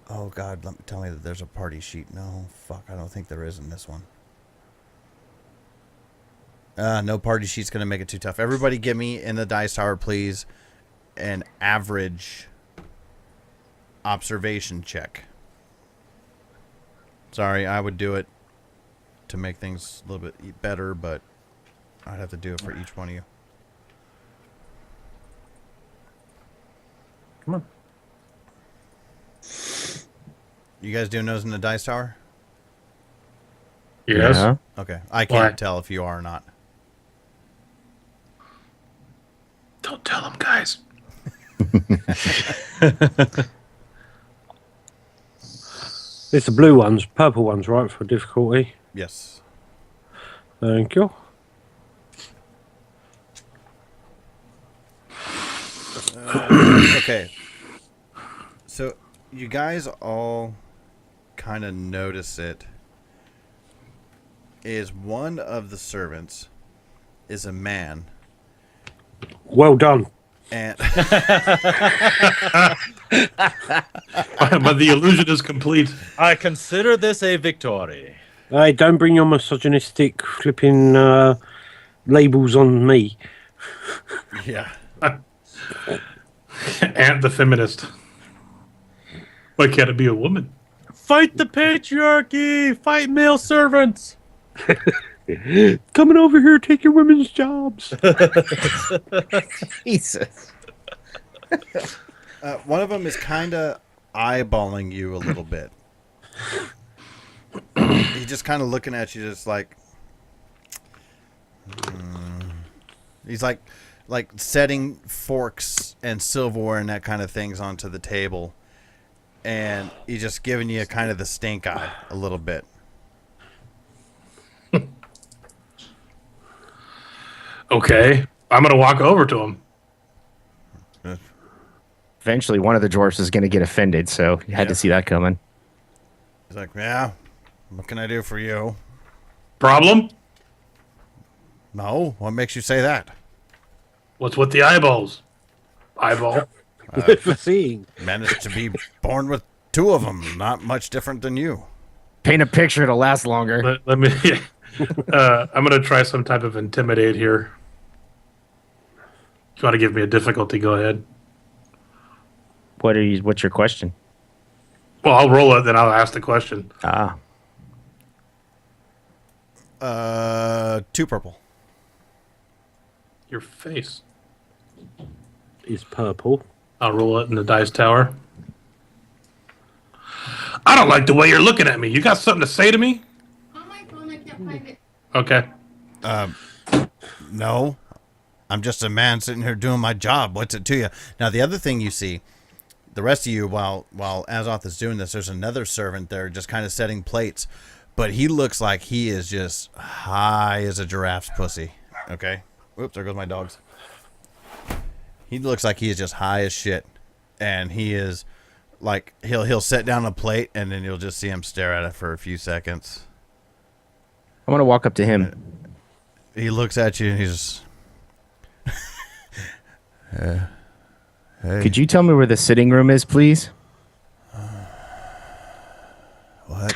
Oh God, tell me that there's a party sheet. No, fuck, I don't think there is in this one. No party sheet's gonna make it too tough. Everybody give me in the dice tower, please, an average observation check. Sorry, I would do it to make things a little bit better, but I'd have to do it for each one of you. Come on. You guys doing those in the dice tower? Yes. Yeah. Okay. I can't Why? tell if you are or not. Don't tell them, guys. It's the blue ones, purple ones, right, for difficulty. Yes. Thank you. Okay. So you guys all kind of notice it. Is one of the servants is a man. Well done. And But the illusion is complete. I consider this a victory. Hey, don't bring your misogynistic flipping labels on me. yeah. And the feminist. Why can't it be a woman? Fight the patriarchy! Fight male servants! Coming over here, take your women's jobs. Jesus. One of them is kind of eyeballing you a little bit. He's just kind of looking at you, just like. He's like setting forks and silverware and that kind of things onto the table, and he's just giving you kind of the stink eye a little bit. Okay. I'm going to walk over to him. Eventually, one of the dwarfs is going to get offended, so you had to see that coming. He's like, yeah, what can I do for you? Problem? No, what makes you say that? What's with the eyeballs? Eyeball. For seeing. Managed to be born with two of them, not much different than you. Paint a picture, it'll last longer. Let me. I'm going to try some type of intimidate here. If you want to give me a difficulty, go ahead. What's your question? Well, I'll roll it, then I'll ask the question. 2 purple. Your face. Is purple. I'll roll it in the dice tower. I don't like the way you're looking at me. You got something to say to me? On my phone, I can't find it. Okay. No, I'm just a man sitting here doing my job. What's it to you? Now, the other thing you see, the rest of you, while Azoth is doing this, there's another servant there just kind of setting plates, but he looks like he is just high as a giraffe's pussy. Okay. Oops, there goes my dogs. He looks like he is just high as shit, and he is like he'll set down a plate, and then you'll just see him stare at it for a few seconds. I'm going to walk up to him. He looks at you, and he's just, hey. Could you tell me where the sitting room is, please? What?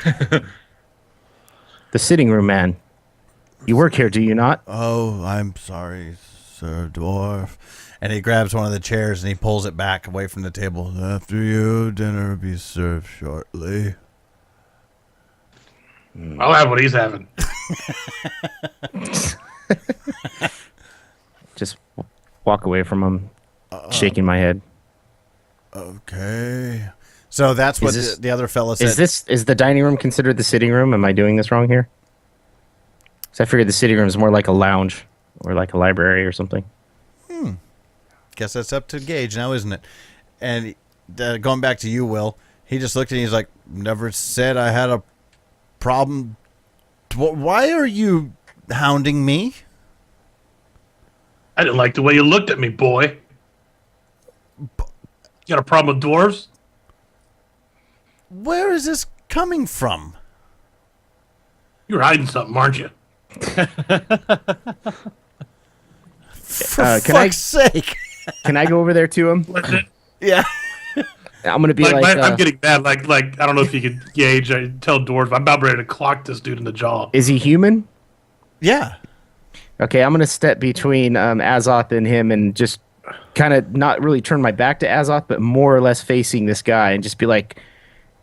The sitting room, man. You work here, do you not? Oh, I'm sorry, Sir Dwarf. And he grabs one of the chairs and he pulls it back away from the table. After you, dinner will be served shortly. I'll have what he's having. Just walk away from him, shaking my head. Okay. So that's what the other fella said. Is the dining room considered the sitting room? Am I doing this wrong here? Because I figured the sitting room is more like a lounge or like a library or something. Guess that's up to Gage now, isn't it? And going back to you, Will, he just looked at you, he's like, never said I had a problem? Why are you hounding me? I didn't like the way you looked at me, boy. You got a problem with dwarves? Where is this coming from? You're hiding something, aren't you? For fuck's sake. Can I go over there to him? Yeah. I'm gonna be I'm getting mad. Like I don't know if you could gauge. I tell dwarves I'm about ready to clock this dude in the jaw. Is he human? Yeah. Okay, I'm gonna step between Azoth and him and just kind of not really turn my back to Azoth, but more or less facing this guy and just be like,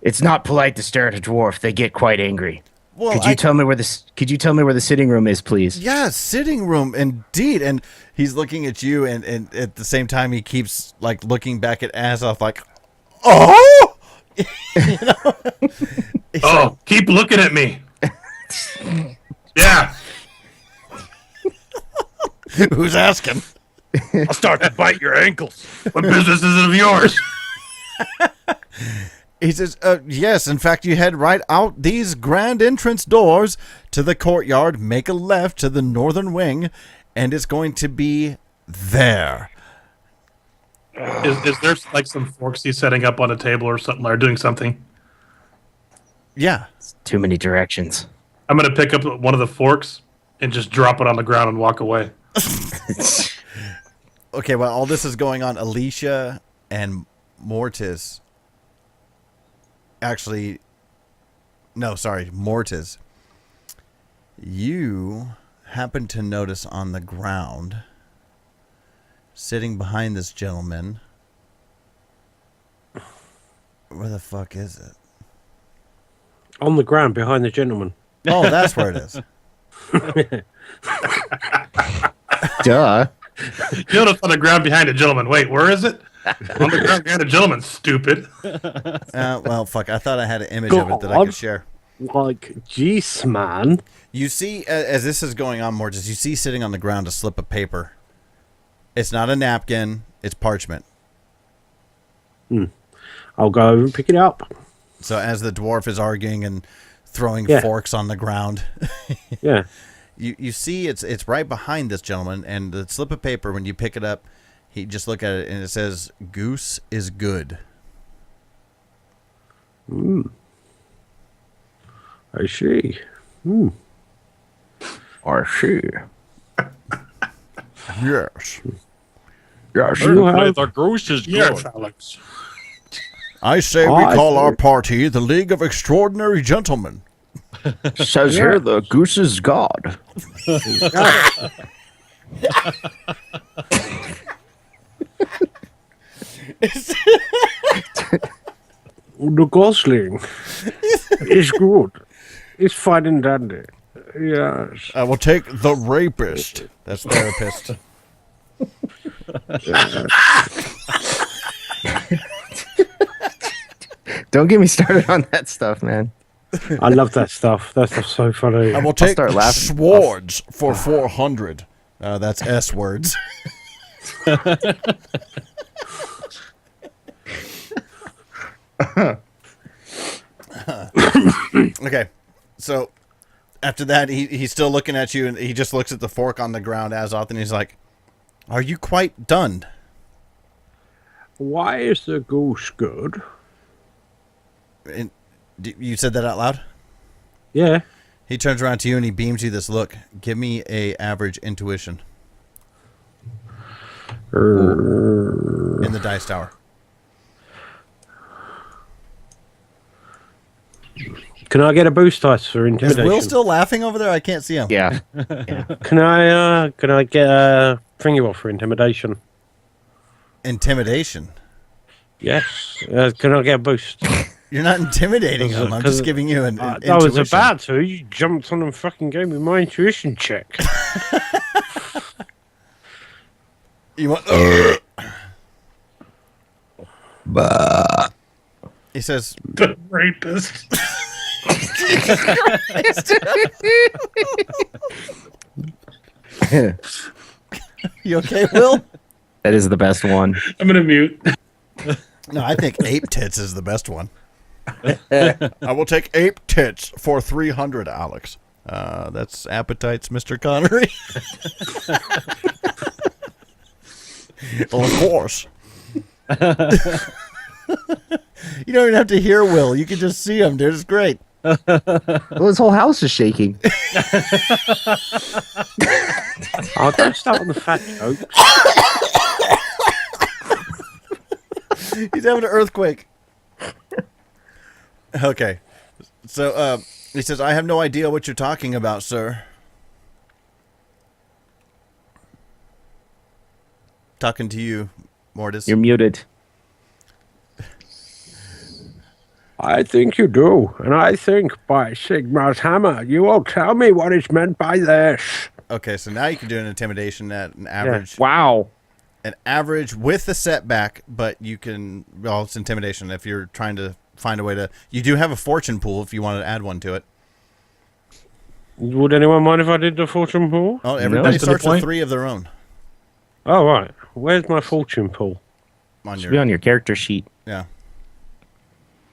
"It's not polite to stare at a dwarf. They get quite angry. Well, Could you tell me where the sitting room is, please?" Yeah, sitting room, indeed. And he's looking at you, and at the same time, he keeps like looking back at Azoth, like, "Oh, you know?" Oh, keep looking at me. Yeah. Who's asking? I'll start to bite your ankles. What business is it of yours? He says, yes, in fact, you head right out these grand entrance doors to the courtyard, make a left to the northern wing, and it's going to be there. Is there like some forks he's setting up on a table or something, or doing something? Yeah. It's too many directions. I'm going to pick up one of the forks and just drop it on the ground and walk away. Okay, while all this is going on, Alicia and Mortis... Actually, no, sorry, Mortis. You happen to notice on the ground, sitting behind this gentleman. Where the fuck is it? On the ground behind the gentleman. Oh, that's where it is. Duh. You notice on the ground behind a gentleman. Wait, where is it? On the ground behind a gentleman, stupid. Well, fuck, I thought I had an image of it that I could share. Like, jeez, man. You see, as this is going on, Mortis, you see sitting on the ground a slip of paper. It's not a napkin, it's parchment. I'll go over and pick it up. So as the dwarf is arguing and throwing forks on the ground, yeah, you see it's right behind this gentleman, and the slip of paper, when you pick it up, he just look at it and it says, "Goose is good." I see. I see. Yes. Yes. The goose is good. Yes, Alex. I say we call our party the League of Extraordinary Gentlemen. Says here the goose is God. The gosling is good. It's fine and dandy. Yes. I will take the rapist. That's therapist. Don't get me started on that stuff, man. I love that stuff. That stuff's so funny. I will take start laughing. swords for 400. That's S words. Okay, so after that, he's still looking at you, and he just looks at the fork on the ground, Azoth, and he's like, "Are you quite done?" Why is the goose good? And you said that out loud? Yeah. He turns around to you and he beams you this look. Give me a average intuition in the dice tower. Can I get a boost dice for intimidation? Is Will still laughing over there? I can't see him. Yeah. Can I get a thingy roll for intimidation? Intimidation? Yes. Can I get a boost? You're not intimidating him. I'm just giving you an intuition. I was about to. You jumped on and fucking gave me my intuition check. You want... He says... The rapist. You okay, Will? That is the best one. I'm going to mute. No, I think ape tits is the best one. I will take ape tits for 300, Alex. That's appetites, Mr. Connery. Well, of course. You don't even have to hear Will. You can just see him, dude. It's great. Well, his whole house is shaking. Oh, don't start on the fat jokes. He's having an earthquake. Okay. So, he says, I have no idea what you're talking about, sir. Talking to you, Mortis. You're muted. I think you do, and I think by Sigmar's hammer, you will tell me what is meant by this. Okay, so now you can do an intimidation at an average. Yeah. Wow. An average with the setback, but you can, well, it's intimidation if you're trying to find a way to, you do have a fortune pool if you want to add one to it. Would anyone mind if I did the fortune pool? Oh, everybody starts with 3 of their own. Oh, right. Where's my fortune pool? Should be on your character sheet. Yeah.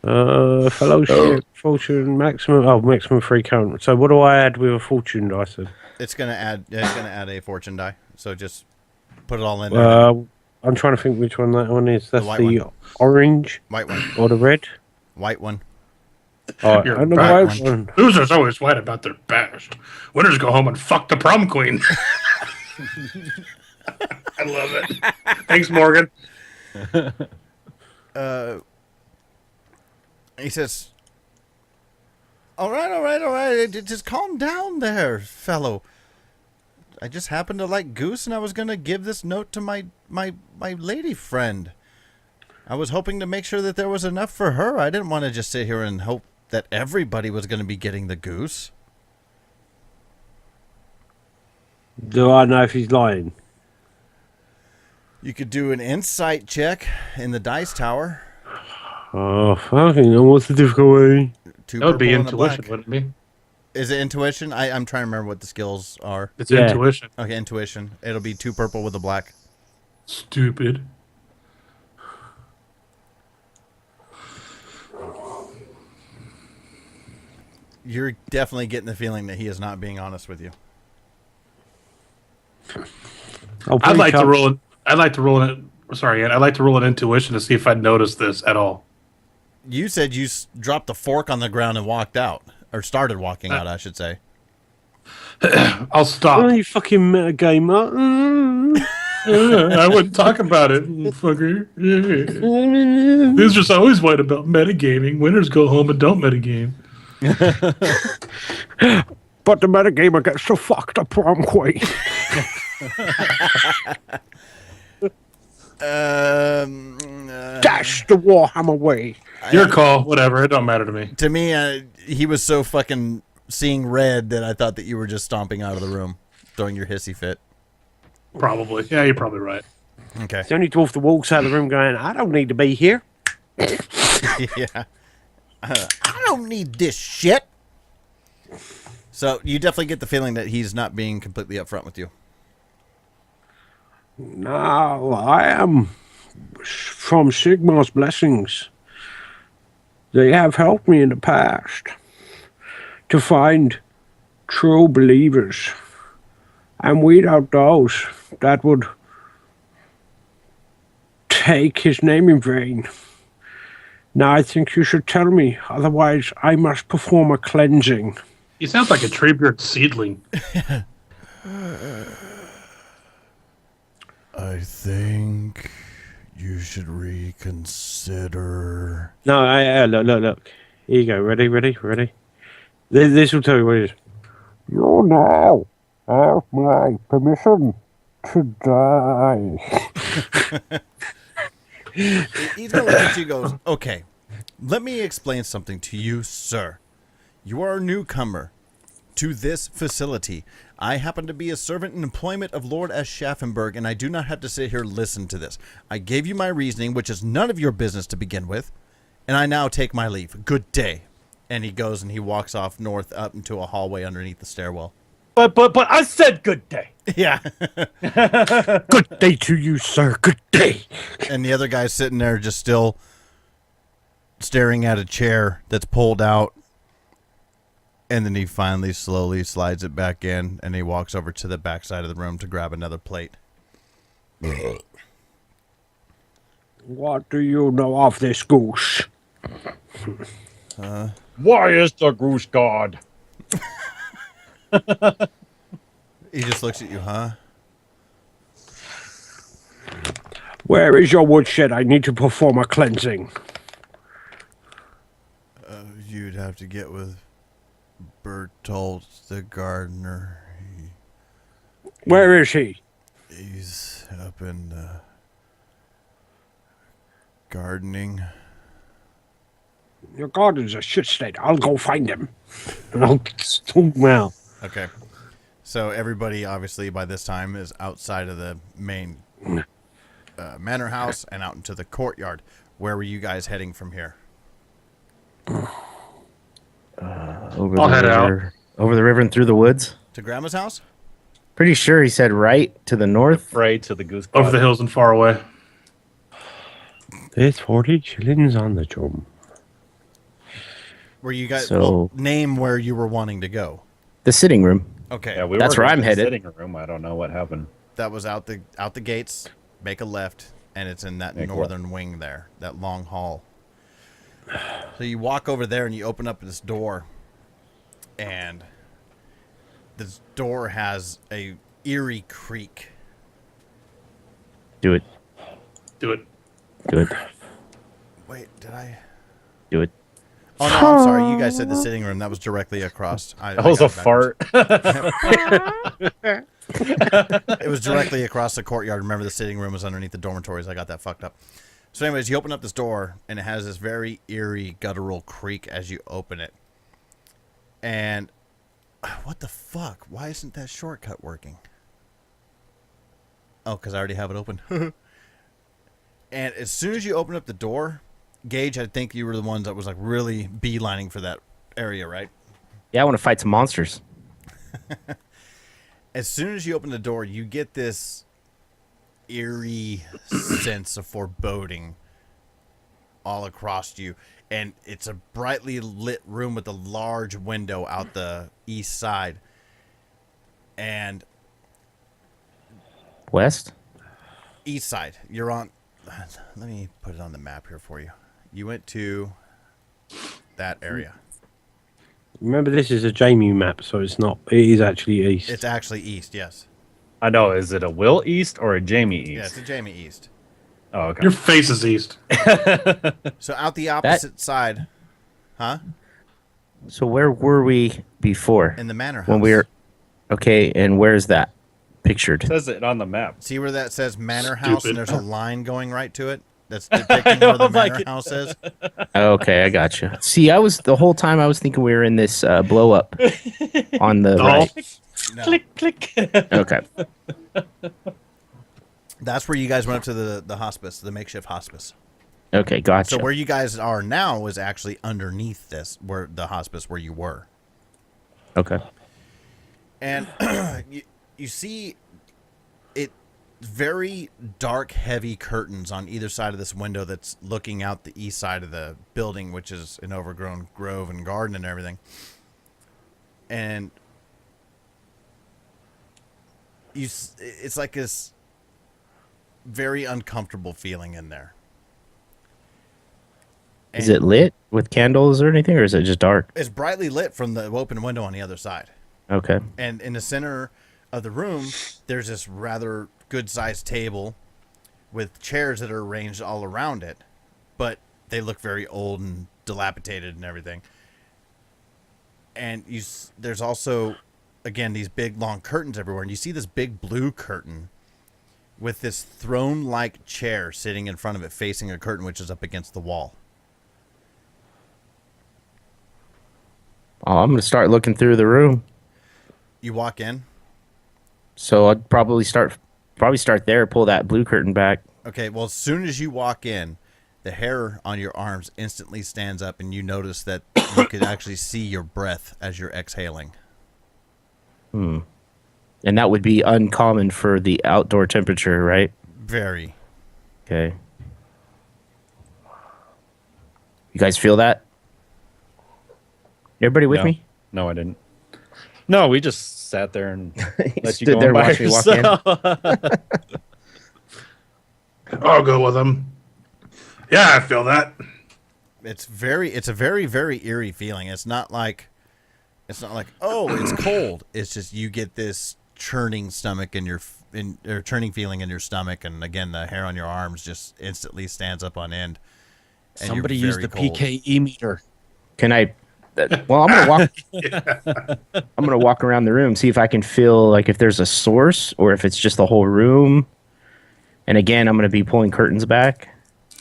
Fellowship, fortune, maximum 3 count. So what do I add with a fortune dice then? It's gonna add a fortune die. So just put it all in. I'm trying to think which one that one is. That's white the one. orange, White one. or the red. White one. Oh, You're and the right. white one. Losers always white about their past. Winners go home and fuck the prom queen. I love it. Thanks, Morgan. He says, all right. Just calm down there, fellow. I just happened to like Goose, and I was going to give this note to my lady friend. I was hoping to make sure that there was enough for her. I didn't want to just sit here and hope that everybody was going to be getting the goose. Do I know if he's lying? You could do an insight check in the dice tower. Oh, fucking hell, what's the difficulty? That would be intuition, wouldn't it be? Is it intuition? I'm trying to remember what the skills are. It's intuition. Okay, intuition. It'll be 2 purple with a black. Stupid. You're definitely getting the feeling that he is not being honest with you. I'd like to roll an intuition to see if I'd noticed this at all. You said you dropped the fork on the ground and walked out. Or started walking out, I should say. I'll stop. Oh, you fucking metagamer. I wouldn't talk about it, fucker. These are always white about metagaming. Winners go home and don't metagame. But the metagamer gets so fucked up prom queen. Dash the Warhammer way. Your call, whatever. It don't matter to me. To me, he was so fucking seeing red that I thought that you were just stomping out of the room, throwing your hissy fit. Probably. Yeah, you're probably right. Okay. It's the only dwarf that walks out of the room going, I don't need to be here. Yeah. I don't need this shit. So you definitely get the feeling that he's not being completely upfront with you. No, I am from Sigmar's blessings. They have helped me in the past to find true believers and weed out those that would take his name in vain. Now I think you should tell me, otherwise I must perform a cleansing. He sounds like a Treebeard seedling. I think you should reconsider. No, look. Here you go. Ready? This will tell you what it is. You now have my permission to die. He's going to look at you and goes, okay, let me explain something to you, sir. You are a newcomer to this facility. I happen to be a servant in employment of Lord S. Schaffenberg, and I do not have to sit here and listen to this. I gave you my reasoning, which is none of your business to begin with, and I now take my leave. Good day. And he goes and he walks off north up into a hallway underneath the stairwell. But I said good day. Yeah. Good day to you, sir. Good day. And the other guy's sitting there just still staring at a chair that's pulled out. And then he finally slowly slides it back in, and he walks over to the back side of the room to grab another plate. What do you know of this goose? Why is the goose god? He just looks at you, huh? Where is your woodshed? I need to perform a cleansing. You'd have to get with Bertolt the gardener. Where is he? He's up in gardening. Your garden's a shit state. I'll go find him. And I'll stomp him out. Okay. So everybody, obviously, by this time is outside of the main manor house and out into the courtyard. Where were you guys heading from here? Over I'll the head river, over the river and through the woods. To Grandma's house? Pretty sure he said right to the north. Right to the goose god. Over the hills and far away. There's 40 shillings on the drum. Where you guys So- name where you were wanting to go. The sitting room. Okay. Yeah, we That's were where in I'm the headed. Sitting room. I don't know what happened. That was out the gates, make a left, and it's in that Make a northern wing there, that long hall. So you walk over there and you open up this door, and this door has a eerie creak. Do it. Do it. Do it. Wait, did I? Do it. Oh no, I'm sorry. You guys said the sitting room. That was directly across. That was a fart. It was directly across the courtyard. Remember, the sitting room was underneath the dormitories. I got that fucked up. So anyways, you open up this door, and it has this very eerie, guttural creak as you open it. And what the fuck? Why isn't that shortcut working? Oh, because I already have it open. And as soon as you open up the door, Gage, I think you were the ones that was like really beelining for that area, right? Yeah, I want to fight some monsters. As soon as you open the door, you get this eerie sense of foreboding all across you. And it's a brightly lit room with a large window out the east side. And West? east side. You're on... Let me put it on the map here for you. You went to that area. Remember, this is a Jaime map, so it's not. It is actually east. It's actually east, yes. I know. Is it a Will East or a Jamie East? Yeah, it's a Jaime east. Oh, okay. Your face is east. So out the opposite side, huh? So where were we before? In the manor house. When we were... Okay, and where's that pictured? It says it on the map. See where that says manor house Stupid. and there's a line going right to it? That's depicting where the manor house is. Okay, I got you. See, the whole time I was thinking we were in this blow up on the right. No. Click. Okay. That's where you guys went up to the hospice, the makeshift hospice. Okay, gotcha. So where you guys are now is actually underneath this, where the hospice where you were. Okay. And you see it very dark, heavy curtains on either side of this window that's looking out the east side of the building, which is an overgrown grove and garden and everything. And it's like this very uncomfortable feeling in there. Is it lit with candles or anything, or is it just dark? It's brightly lit from the open window on the other side. Okay. And in the center of the room, there's this rather good-sized table with chairs that are arranged all around it, but they look very old and dilapidated and everything. And there's also, again, these big, long curtains everywhere, and you see this big blue curtain with this throne-like chair sitting in front of it, facing a curtain which is up against the wall. Oh, I'm going to start looking through the room. You walk in. So I'd probably start there, pull that blue curtain back. Okay, well, as soon as you walk in, the hair on your arms instantly stands up, and you notice that you could actually see your breath as you're exhaling. And that would be uncommon for the outdoor temperature, right? Very. Okay. You guys feel that? Everybody with me? No, I didn't. No, we just sat there and let you Stood go there on by watching me walk in. yourself. I'll go with them. Yeah, I feel that. It's a very, very eerie feeling. It's not like, oh, it's cold. It's just you get this churning stomach or churning feeling in your stomach, and again, the hair on your arms just instantly stands up on end. And Somebody you're use the very cold. PKE meter. Can I? Well, I'm gonna walk. I'm gonna walk around the room, see if I can feel like if there's a source or if it's just the whole room. And again, I'm gonna be pulling curtains back.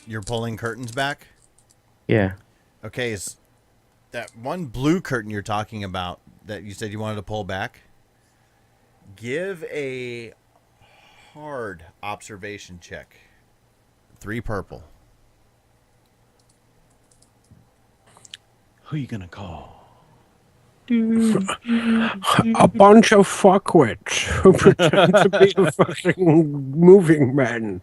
You're pulling curtains back? Yeah. Okay, is that one blue curtain you're talking about that you said you wanted to pull back? Give a hard observation check. 3 purple. Who are you gonna call? A bunch of fuckwits who pretend to be a fucking moving man.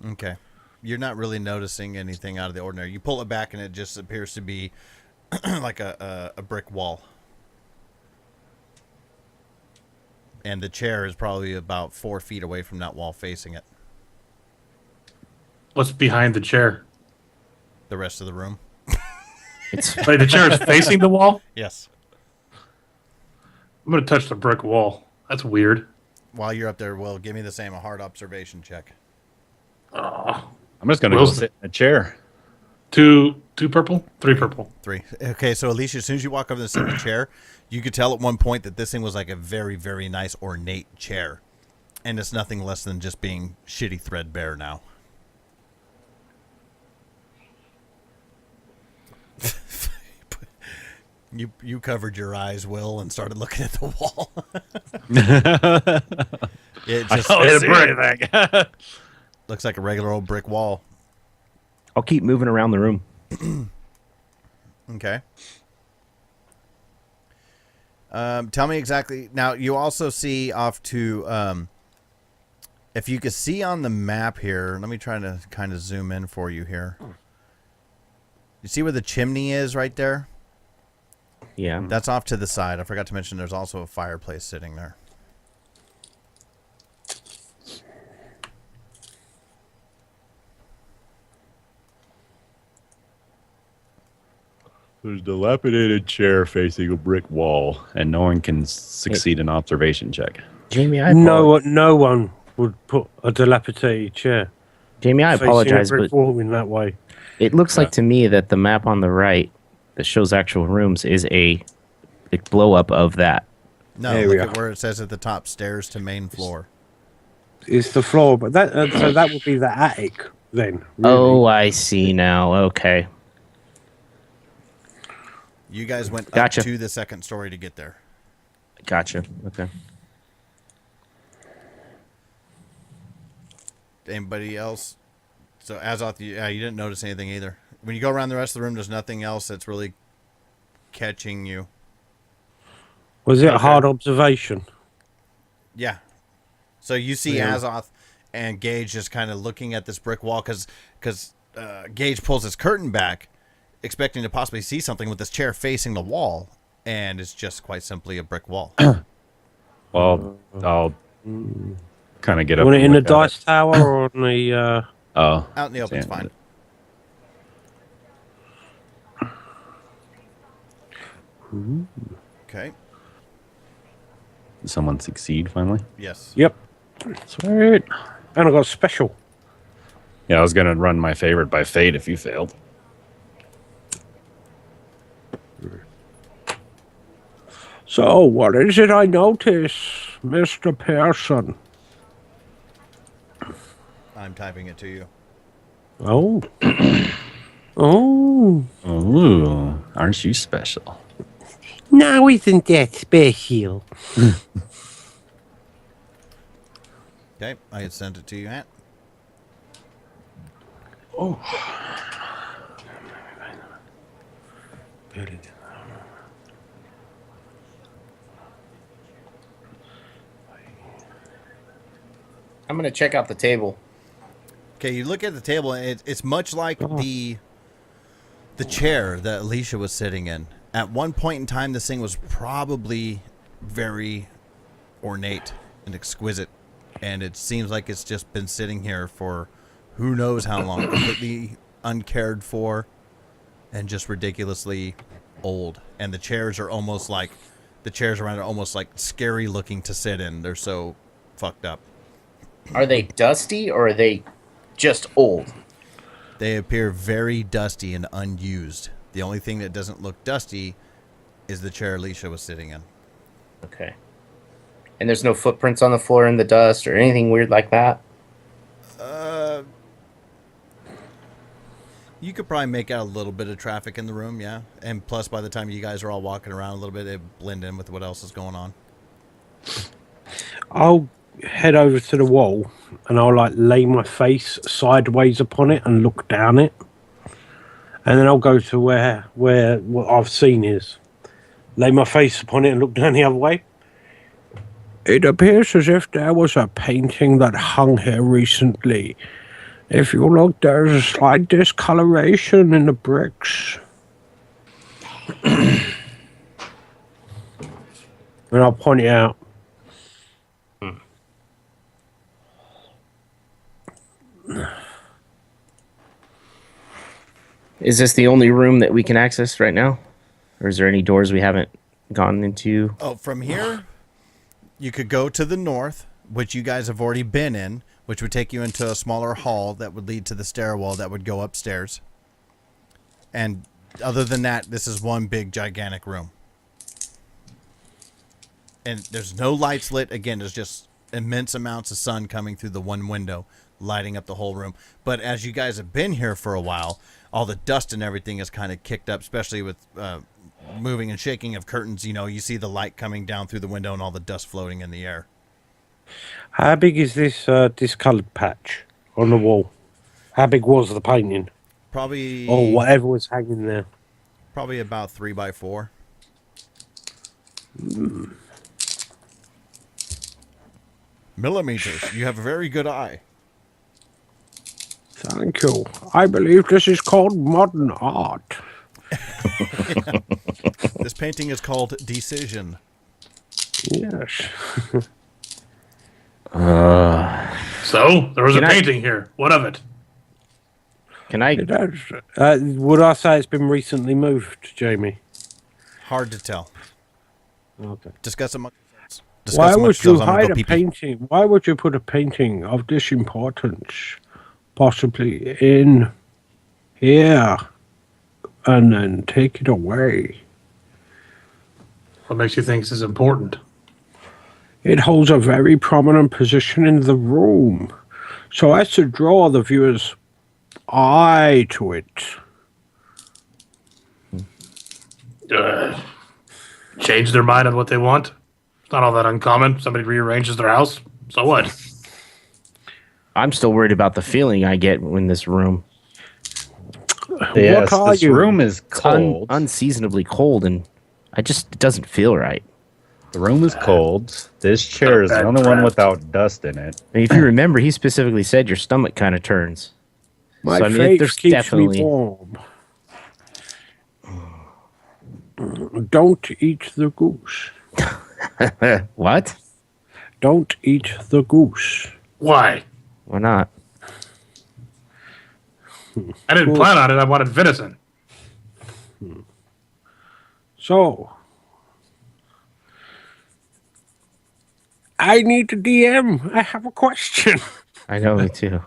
Okay. You're not really noticing anything out of the ordinary. You pull it back and it just appears to be like a brick wall. And the chair is probably about 4 feet away from that wall facing it. What's behind the chair? The rest of the room. Wait, the chair is facing the wall? Yes. I'm going to touch the brick wall. That's weird. While you're up there, Will, give me the same, a hard observation check. Oh. I'm just gonna go sit in a chair. 2 purple? 3 purple. 3. Okay, so Alicia, as soon as you walk over to the sit in the chair, you could tell at one point that this thing was like a very, very nice, ornate chair. And it's nothing less than just being shitty threadbare now. You covered your eyes, Will, and started looking at the wall. It just looks like a regular old brick wall. I'll keep moving around the room. Okay. Tell me exactly. Now, you also see off to, if you could see on the map here, let me try to kind of zoom in for you here. You see where the chimney is right there? Yeah. That's off to the side. I forgot to mention there's also a fireplace sitting there. There's a dilapidated chair facing a brick wall, and no one can succeed an observation check. Jamie, no one would put a dilapidated chair. Jamie, I apologize, facing a brick but wall in that way. it looks like to me that the map on the right that shows actual rooms is a blow up of that. No, look at where it says at the top, stairs to main floor. It's the floor, but that so that would be the attic then. Really. Oh, I see now. Okay. You guys went Gotcha. up to the second story to get there. Gotcha. Okay. Anybody else? So Azoth, you didn't notice anything either. When you go around the rest of the room, there's nothing else that's really catching you. Was it a hard observation? Yeah. So you see Azoth and Gage just kind of looking at this brick wall because Gage pulls his curtain back, expecting to possibly see something with this chair facing the wall, and it's just quite simply a brick wall. Well, I'll kind of get up. Want it in the and look at dice tower or on the? Oh, Out in the open's fine. Okay. Did someone succeed finally? Yes. Yep. Sweet. And I got a special. Yeah, I was gonna run my favorite by fate if you failed. So, what is it I notice, Mr. Pearson? I'm typing it to you. Oh. Oh. Ooh, aren't you special? No, isn't that special? Okay, I had sent it to you, Ant. Oh. I'm going to check out the table. Okay, you look at the table, and it's much like the chair that Alicia was sitting in. At one point in time, this thing was probably very ornate and exquisite, and it seems like it's just been sitting here for who knows how long, completely uncared for, and just ridiculously old. And the chairs are almost like, the chairs around are almost like scary looking to sit in. They're so fucked up. Are they dusty or are they just old? They appear very dusty and unused. The only thing that doesn't look dusty is the chair Alicia was sitting in. Okay. And there's no footprints on the floor in the dust or anything weird like that? You could probably make out a little bit of traffic in the room, yeah. And plus, by the time you guys are all walking around a little bit, it blend in with what else is going on. I'll head over to the wall and I'll like lay my face sideways upon it and look down it. And then I'll go to where what I've seen is. Lay my face upon it and look down the other way. It appears as if there was a painting that hung here recently. If you look, there's a slight discoloration in the bricks. And I'll point it out. Is this the only room that we can access right now? Or is there any doors we haven't gone into? Oh, from here, you could go to the north, which you guys have already been in, which would take you into a smaller hall that would lead to the stairwell that would go upstairs. And other than that, this is one big, gigantic room. And there's no lights lit. Again, there's just immense amounts of sun coming through the one window, lighting up the whole room. But as you guys have been here for a while, all the dust and everything is kind of kicked up, especially with moving and shaking of curtains. You know, you see the light coming down through the window and all the dust floating in the air. How big is this discoloured patch on the wall? How big was the painting? Probably... Or whatever was hanging there. Probably about 3x4. Millimeters. You have a very good eye. Thank you. I believe this is called modern art. Yeah. This painting is called Decision. Yes. So, there was a painting here. What of it? Can I... would I say it's been recently moved, Jamie? Hard to tell. Okay. Discuss among yourselves. Why would you hide a painting? Why would you put a painting of this importance possibly in here and then take it away? What makes you think this is important? It holds a very prominent position in the room, so as to draw the viewer's eye to it. Change their mind on what they want? It's not all that uncommon. Somebody rearranges their house. So what? I'm still worried about the feeling I get in this room. Yes, this room is cold. Unseasonably cold, and it doesn't feel right. The room is cold. This chair is the only one without dust in it. And if you remember, he specifically said your stomach kind of turns. My face keeps me warm. Don't eat the goose. What? Don't eat the goose. Why? Why not? I didn't plan on it. I wanted venison. So, I need to DM. I have a question. I know, me too.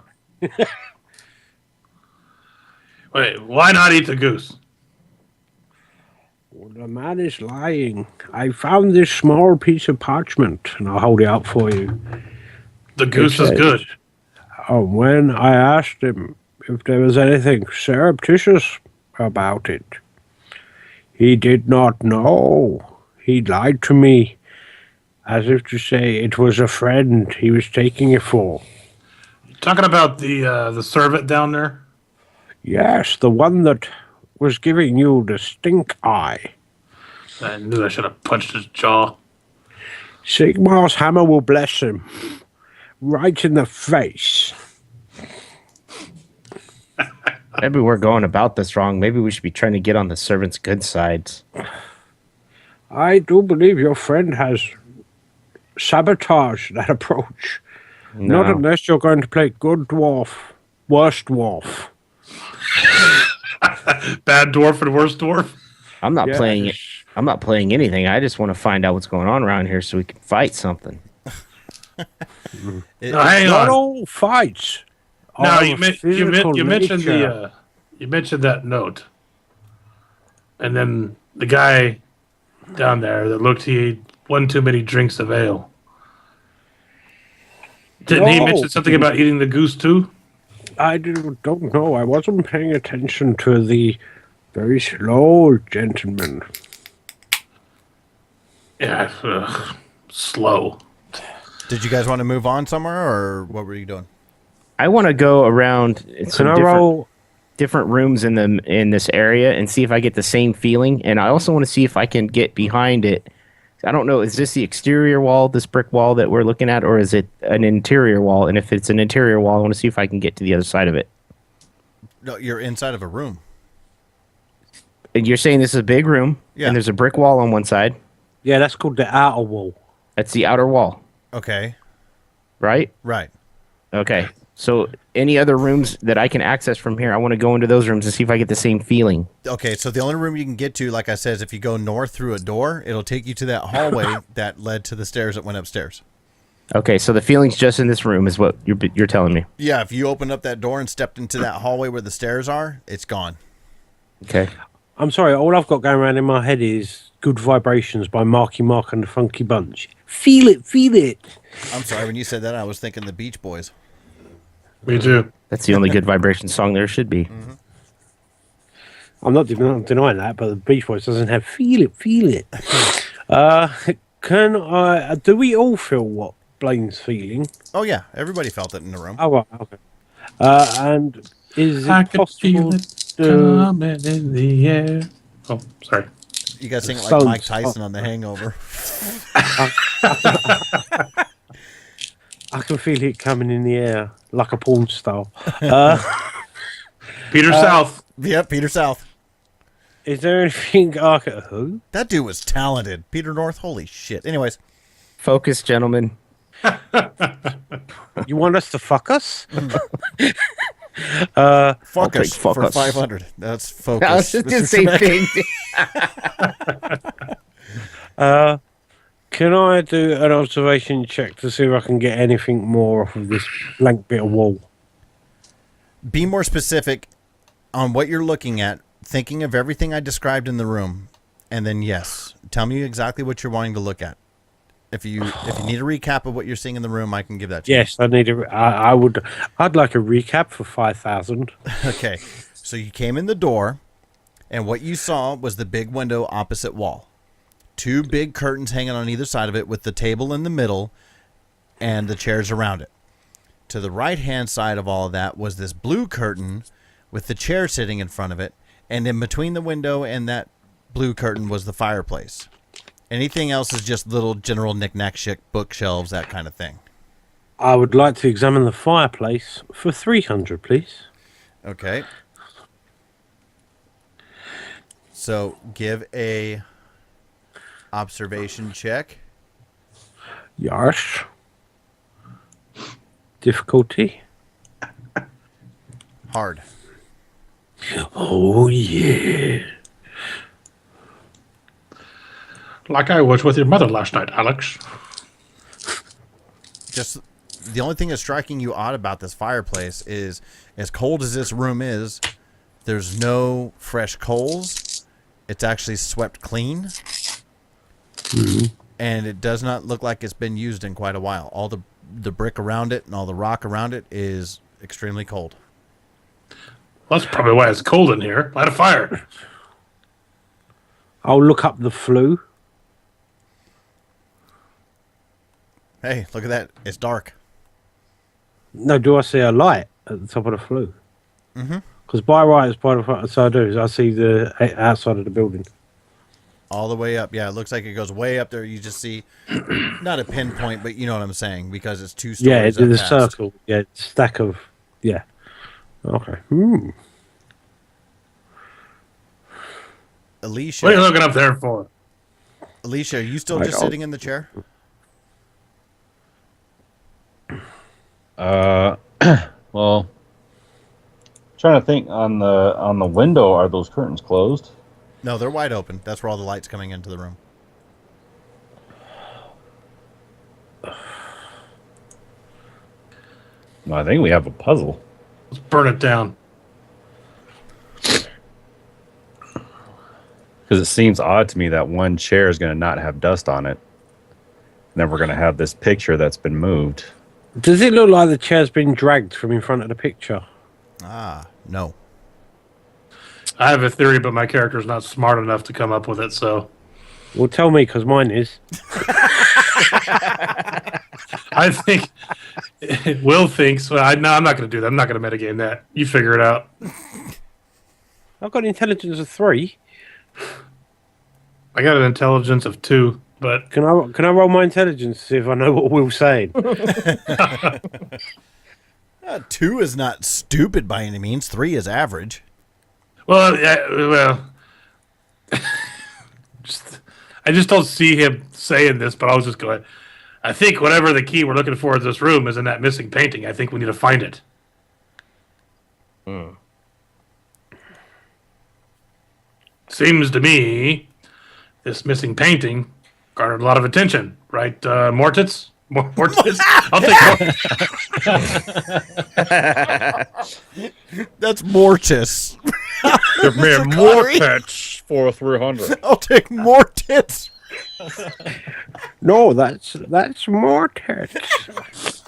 Wait, why not eat the goose? Well, the man is lying. I found this small piece of parchment, and I'll hold it out for you. The goose is good. When I asked him if there was anything surreptitious about it, he did not know. He lied to me, as if to say it was a friend he was taking it for. Talking about the servant down there? Yes, the one that was giving you the stink eye. I knew I should have punched his jaw. Sigmar's hammer will bless him. Right in the face. Maybe we're going about this wrong. Maybe we should be trying to get on the servant's good side. I do believe your friend has sabotaged that approach. No. Not unless you're going to play good dwarf, worst dwarf. Bad dwarf and worse dwarf. I'm not playing it. I'm not playing anything. I just want to find out what's going on around here so we can fight something. No, hang Not on. all fights. No, are you of mentioned nature. you mentioned that note, and then the guy down there that looked he had one too many drinks of ale. Didn't he No. mention something about eating the goose too? I don't know. I wasn't paying attention to the very slow gentleman. Yeah, slow. Did you guys want to move on somewhere, or what were you doing? I want to go around some Can I roll? different rooms in this area and see if I get the same feeling. And I also want to see if I can get behind it. I don't know. Is this the exterior wall, this brick wall that we're looking at, or is it an interior wall? And if it's an interior wall, I want to see if I can get to the other side of it. No, you're inside of a room. And you're saying this is a big room, Yeah. and there's a brick wall on one side. Yeah, that's called the outer wall. That's the outer wall, Okay. right? Right. Okay. So any other rooms that I can access from here, I want to go into those rooms and see if I get the same feeling. Okay, so the only room you can get to, like I said, is if you go north through a door, it'll take you to that hallway that led to the stairs that went upstairs. Okay, so the feeling's just in this room is what you're telling me. Yeah, if you opened up that door and stepped into that hallway where the stairs are, it's gone. Okay. I'm sorry, all I've got going around in my head is Good Vibrations by Marky Mark and the Funky Bunch. Feel it, feel it. I'm sorry, when you said that, I was thinking the Beach Boys. Me too. That's the only good vibration song there should be. Mm-hmm. I'm not denying that, but the Beach Boys doesn't have feel it, feel it. Can I? Do we all feel what Blaine's feeling? Oh, yeah, everybody felt it in the room. Oh, right, okay. And is I it could feel possible it to... coming in the air. Oh, sorry. You guys sing it like Stones. Mike Tyson on The Hangover. I can feel it coming in the air, like a porn star. Peter South. Yep, Peter South. Is there anything I can... Who? That dude was talented. Peter North, holy shit. Anyways, Focus, gentlemen. You want us to fuck us? fuck take us fuck for us. 500. That's focus. I was just going to Mr. say Trebek. thing. Can I do an observation check to see if I can get anything more off of this blank bit of wall? Be more specific on what you're looking at, thinking of everything I described in the room, and then yes, tell me exactly what you're wanting to look at. If you need a recap of what you're seeing in the room, I can give that to Yes, I need a... I'd like a recap for 5,000. you. Okay, so you came in the door, and what you saw was the big window opposite wall. 2 big curtains hanging on either side of it with the table in the middle and the chairs around it. To the right-hand side of all of that was this blue curtain with the chair sitting in front of it, and in between the window and that blue curtain was the fireplace. Anything else is just little general knick-knack shit, bookshelves, that kind of thing. I would like to examine the fireplace for 300, please. Okay. So give a observation check. Yes. Difficulty? Hard. Oh, yeah. Like I was with your mother last night, Alex. Just the only thing that's striking you odd about this fireplace is, as cold as this room is, there's no fresh coals. It's actually swept clean. Mm-hmm. And it does not look like it's been used in quite a while. All the brick around it and all the rock around it is extremely cold. Well, that's probably why it's cold in here. Light a fire. I'll look up the flue. Hey, look at that. It's dark. No, do I see a light at the top of the flue? Mm-hmm. Because by right, it's by the front. So I do. Is I see the outside of the building. All the way up. Yeah, it looks like it goes way up there. You just see, not a pinpoint, but you know what I'm saying, because it's 2 stories. Yeah, it's up the past. circle. Yeah, stack of... Yeah. Okay. Alicia. What are you looking up there for? Alicia, are you still just sitting in the chair? Well, trying to think on the window. Are those curtains closed? No, they're wide open. That's where all the light's coming into the room. No, I think we have a puzzle. Let's burn it down. Because it seems odd to me that one chair is going to not have dust on it. And then we're going to have this picture that's been moved. Does it look like the chair's been dragged from in front of the picture? No. I have a theory, but my character's not smart enough to come up with it, so... Well, tell me, because mine is. I think... Will thinks... Well, I'm not going to do that. I'm not going to metagame that. You figure it out. I've got an intelligence of 3. I got an intelligence of 2, but... Can I roll my intelligence to see if I know what Will's saying? 2 is not stupid by any means. 3 is average. Well, I just don't see him saying this, but I was just going, I think whatever the key we're looking for in this room is in that missing painting. I think we need to find it. Seems to me this missing painting garnered a lot of attention, right, Mortitz? Mortitz? I'll take That's Mortis. Give me more tits for 300. I'll take more tits. No, that's more tits.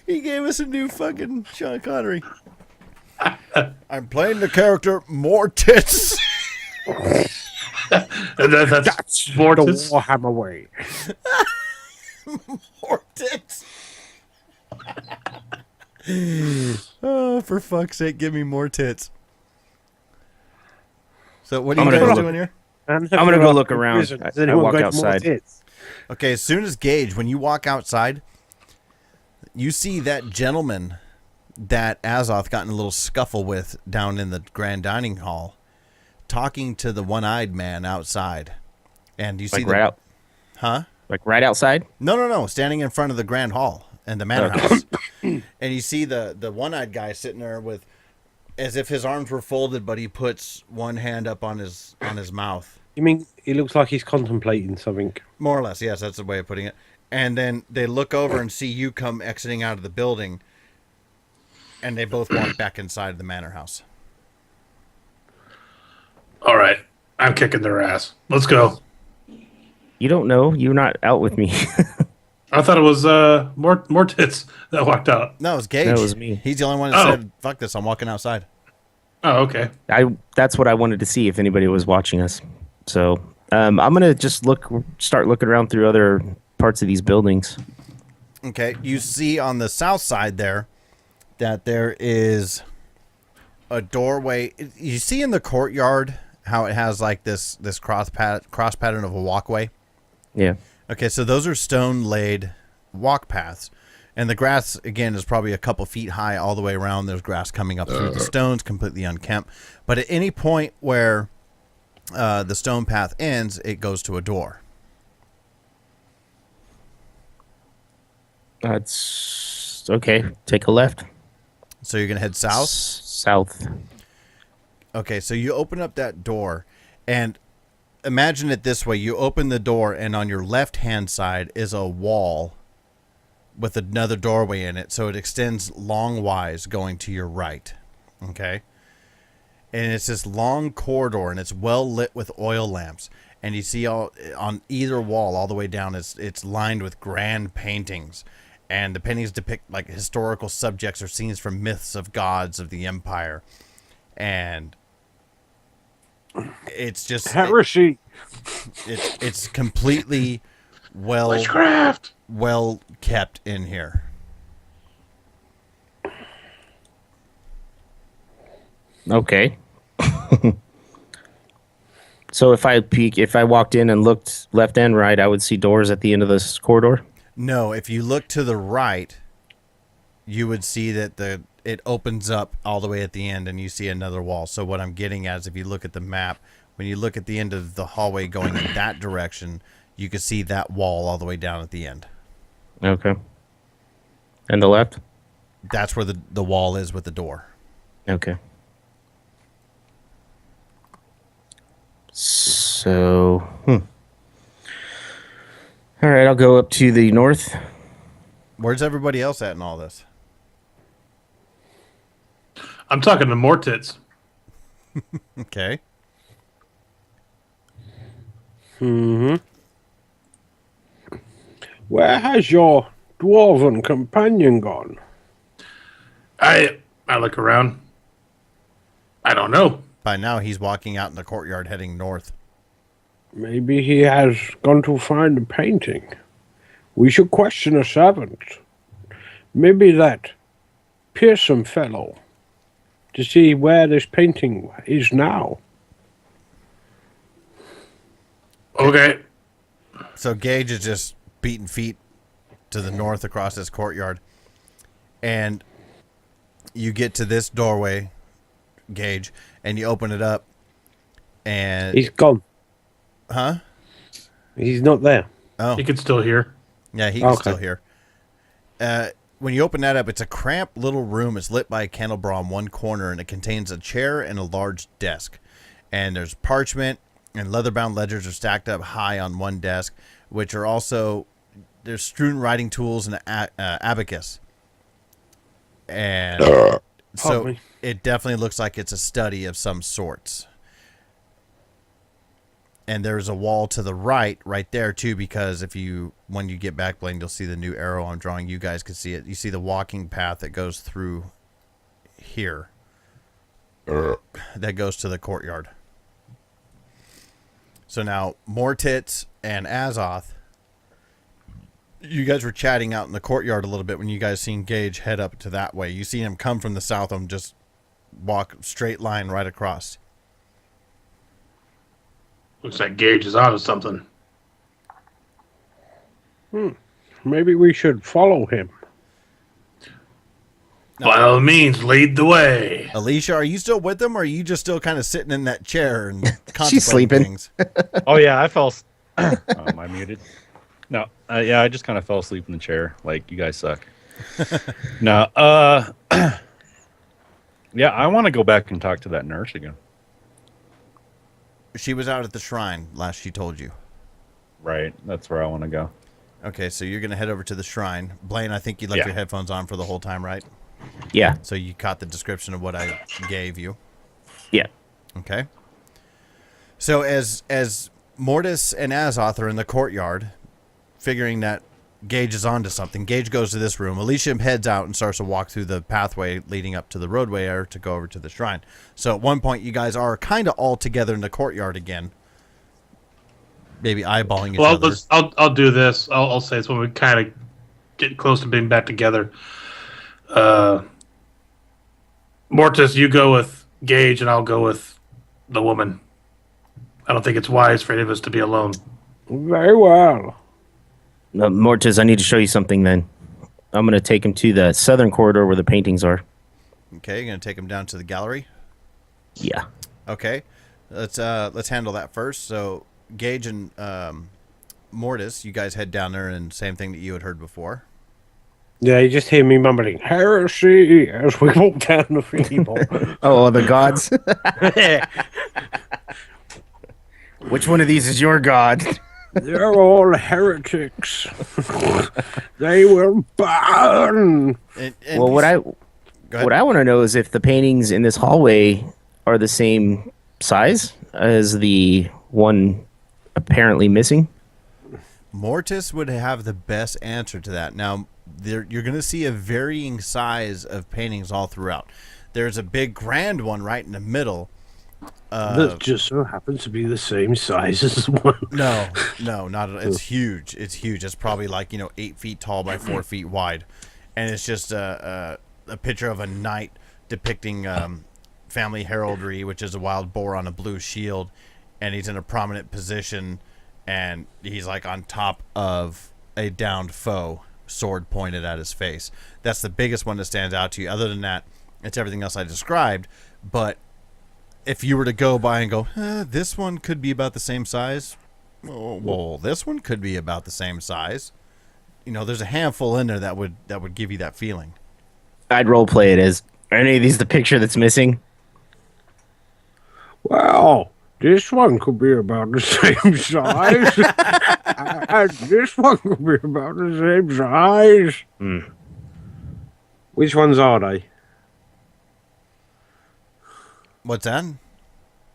He gave us a new fucking Sean Connery. I'm playing the character Mortis. That's Mortitz. The Warhammer way. Mortis. Oh, for fuck's sake, give me more tits. So what are you guys doing here? I'm gonna go look around. I walk outside. Okay, as soon as Gage, when you walk outside, you see that gentleman that Azoth got in a little scuffle with down in the grand dining hall, talking to the one-eyed man outside. And you see right out. Huh? Like right outside? No. Standing in front of the grand hall and the manor house. And you see the one-eyed guy sitting there with, as if his arms were folded, but he puts one hand up on his mouth. You mean it looks like he's contemplating something? More or less, yes, that's the way of putting it. And then they look over and see you come exiting out of the building, and they both walk back inside the manor house. All right, I'm kicking their ass. Let's go. You don't know. You're not out with me. I thought it was Mortitz that walked out. No, it was Gage. No, it was me. He's the only one that said, fuck this, I'm walking outside. Oh, okay. That's what I wanted to see if anybody was watching us. So I'm gonna just start looking around through other parts of these buildings. Okay, you see on the south side there that there is a doorway. You see in the courtyard how it has like this cross pattern of a walkway. Yeah. Okay, so those are stone laid walk paths. And the grass, again, is probably a couple feet high all the way around. There's grass coming up through the stones, completely unkempt. But at any point where the stone path ends, it goes to a door. That's okay. Take a left. So you're going to head south? South. Okay, so you open up that door, and imagine it this way. You open the door, and on your left-hand side is a wall with another doorway in it, so it extends longwise going to your right. Okay? And it's this long corridor, and it's well lit with oil lamps. And you see all on either wall, all the way down, it's lined with grand paintings. And the paintings depict like historical subjects or scenes from myths of gods of the empire. And it's just heresy. It's completely well kept in here. Okay. So if I walked in and looked left and right, I would see doors at the end of this corridor? No, if you look to the right, you would see that it opens up all the way at the end and you see another wall. So what I'm getting at is if you look at the map, when you look at the end of the hallway going in that direction, you can see that wall all the way down at the end. Okay. And the left? That's where the wall is with the door. Okay. So, all right, I'll go up to the north. Where's everybody else at in all this? I'm talking to Mortits. Okay. Where has your dwarven companion gone? I look around. I don't know. By now, he's walking out in the courtyard heading north. Maybe he has gone to find a painting. We should question a servant. Maybe that Pearson fellow, to see where this painting is now. Okay. So Gage is just beating feet to the north across this courtyard. And you get to this doorway, Gage, and you open it up. And He's gone. Huh? He's not there. Oh. He can still hear. Yeah, he can still hear. When you open that up, it's a cramped little room. It's lit by a candelabra in one corner, and it contains a chair and a large desk. And there's parchment and leather-bound ledgers are stacked up high on one desk, which are also, there's strewn writing tools and abacus. And so it definitely looks like it's a study of some sorts. And there's a wall to the right there too, because when you get back, Blaine, you'll see the new arrow I'm drawing. You guys can see it. You see the walking path that goes through here. That goes to the courtyard. So now, Mortits and Azoth, you guys were chatting out in the courtyard a little bit when you guys seen Gage head up to that way. You see him come from the south and just walk straight line right across. Looks like Gage is onto something. Maybe we should follow him. By all means, lead the way. Alicia, are you still with them, or are you just still kind of sitting in that chair and She's sleeping. things? Oh yeah, I fell. Am I muted? No. Yeah, I just kind of fell asleep in the chair. Like, you guys suck. No. Yeah, I want to go back and talk to that nurse again. She was out at the shrine last she told you. Right. That's where I want to go. Okay, so you're going to head over to the shrine. Blaine, I think you left your headphones on for the whole time, right? Yeah. So you caught the description of what I gave you. Yeah. Okay. So as Mortis and Azoth are in the courtyard, figuring that Gage is onto something, Gage goes to this room. Alicia heads out and starts to walk through the pathway leading up to the roadway or to go over to the shrine. So at one point, you guys are kind of all together in the courtyard again. Maybe eyeballing each other. I'll do this. I'll say it's when we kind of get close to being back together. Mortis, you go with Gage, and I'll go with the woman. I don't think it's wise for any of us to be alone. Very well. Mortis, I need to show you something then. I'm going to take him to the southern corridor where the paintings are. Okay, you're going to take him down to the gallery? Yeah. Okay. Let's handle that first. So Gage and Mortis, you guys head down there, and same thing that you had heard before. Yeah, you just hear me mumbling, heresy, as we walk down the feeble. Oh, the gods? Which one of these is your god? They're all heretics. They will burn. Well, what I want to know is if the paintings in this hallway are the same size as the one apparently missing. Mortis would have the best answer to that. Now, you're going to see a varying size of paintings all throughout. There's a big grand one right in the middle. That just so happens to be the same size as one. No, not at all. It's huge. It's huge. It's probably like 8 feet tall by 4 feet wide, and it's just a picture of a knight depicting family heraldry, which is a wild boar on a blue shield, and he's in a prominent position, and he's like on top of a downed foe sword pointed at his face. That's the biggest one that stands out to you. Other than that, it's everything else I described. But if you were to go by and go, this one could be about the same size. Well, this one could be about the same size. You know, there's a handful in there that would give you that feeling. I'd role play it as, are any of these the picture that's missing? Well, this one could be about the same size. This one could be about the same size. Which ones are they? What's that?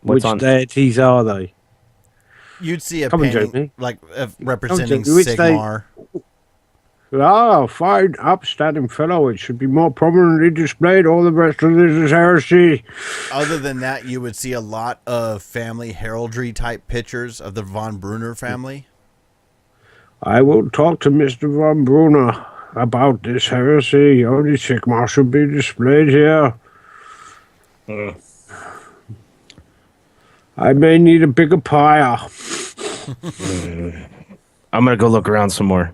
Which deities are they? You'd see a Come on, painting Jamie. like representing Jamie. Which Sigmar. Fine, upstanding fellow. It should be more prominently displayed. All the rest of this is heresy. Other than that, you would see a lot of family heraldry type pictures of the von Brunner family. I will talk to Mr. von Brunner about this heresy. Only Sigmar should be displayed here. I may need a bigger pyre. I'm going to go look around some more.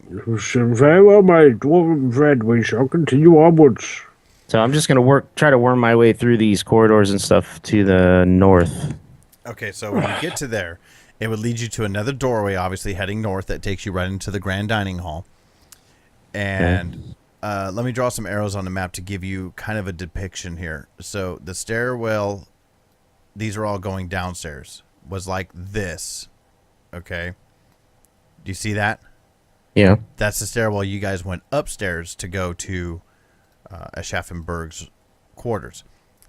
Very well, my dwarven friend. We shall continue onwards. So I'm just going to try to worm my way through these corridors and stuff to the north. Okay, so when you get to there, it would lead you to another doorway, obviously heading north, that takes you right into the grand dining hall. And let me draw some arrows on the map to give you kind of a depiction here. So the stairwell, these are all going downstairs, was like this. Okay. Do you see that? Yeah. That's the stairwell you guys went upstairs to go to Aschaffenburg's quarters.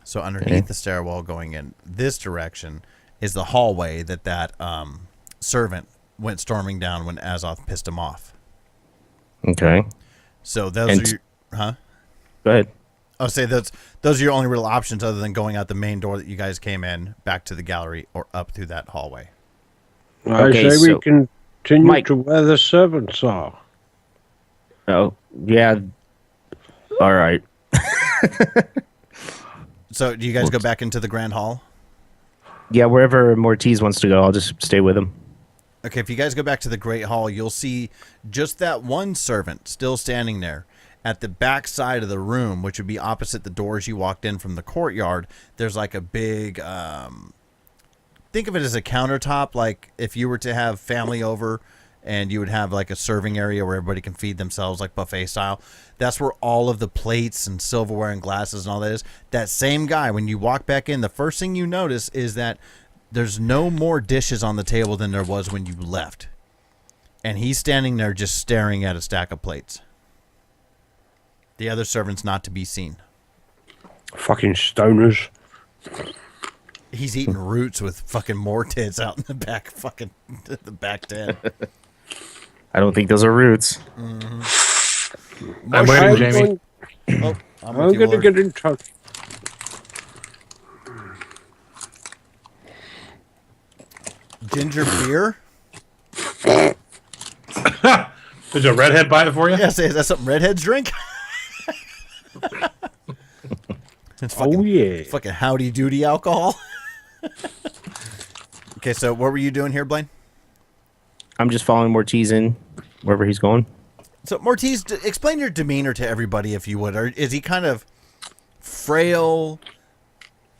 So underneath the stairwell going in this direction is the hallway that servant went storming down when Azoth pissed him off. Okay. So those are your... Huh? Go ahead. I'll say those are your only real options other than going out the main door that you guys came in, back to the gallery, or up through that hallway. I say we continue to where the servants are. Oh, yeah. All right. So do you guys go back into the grand hall? Yeah, wherever Mortiz wants to go, I'll just stay with him. Okay, if you guys go back to the Great Hall, you'll see just that one servant still standing there. At the back side of the room, which would be opposite the doors you walked in from the courtyard, there's like a big, think of it as a countertop, like if you were to have family over and you would have like a serving area where everybody can feed themselves, like buffet style. That's where all of the plates and silverware and glasses and all that is. That same guy, when you walk back in, the first thing you notice is that there's no more dishes on the table than there was when you left. And he's standing there just staring at a stack of plates. The other servant's not to be seen. Fucking stoners. He's eating roots with fucking more tits out in the back, fucking the back den. I don't think those are roots. Mm-hmm. I'm waiting, Jamie. I'm going to get in touch. Ginger beer? Did your redhead buy it for you? Yeah, say, is that something redheads drink? It's fucking, yeah. Fucking howdy doody alcohol. Okay, so what were you doing here, Blaine? I'm just following Mortiz in wherever he's going. So, Mortiz, explain your demeanor to everybody, if you would. Or is he kind of frail,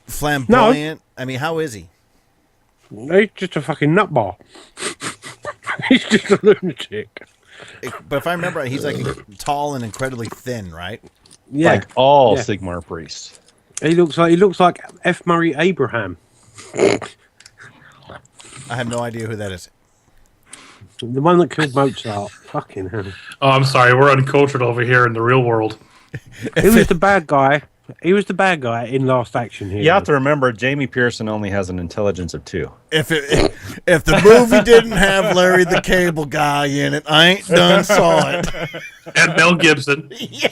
flamboyant? No. I mean, how is he? He's just a fucking nutball. He's just a lunatic. But if I remember right, he's like tall and incredibly thin, right? Yeah. Like all Sigmar priests. He looks like F. Murray Abraham. I have no idea who that is. The one that killed Mozart. Fucking hell. Oh, I'm sorry. We're uncultured over here in the real world. He was the bad guy. He was the bad guy in Last Action here. You have to remember, Jamie Pearson only has an intelligence of 2. If the movie didn't have Larry the Cable Guy in it, I ain't done saw it. And Mel Gibson. Yeah.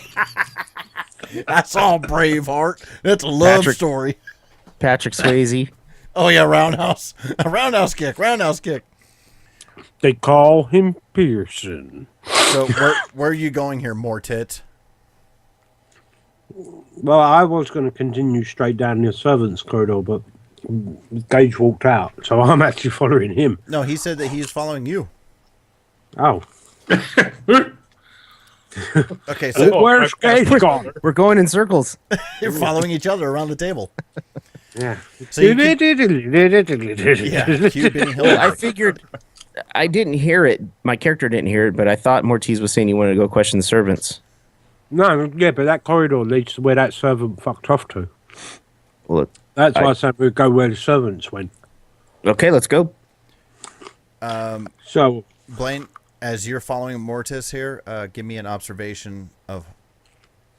That's all Braveheart. That's a love story. Patrick Swayze. Oh yeah, roundhouse. A roundhouse kick. Roundhouse kick. They call him Pearson. So where are you going here, Mortit? Well, I was going to continue straight down the servants' corridor, but Gage walked out, so I'm actually following him. No, he said that he's following you. Oh. Okay, so Where's Gage gone? We're going in circles. you're following each other around the table. Yeah. So you can, yeah, cue being Hilda. I figured I didn't hear it. My character didn't hear it, but I thought Mortiz was saying he wanted to go question the servants. No, yeah, but that corridor leads to where that servant fucked off to. Well, That's why I said we'd go where the servants went. okay, let's go. So, Blaine, as you're following Mortis here, give me an observation of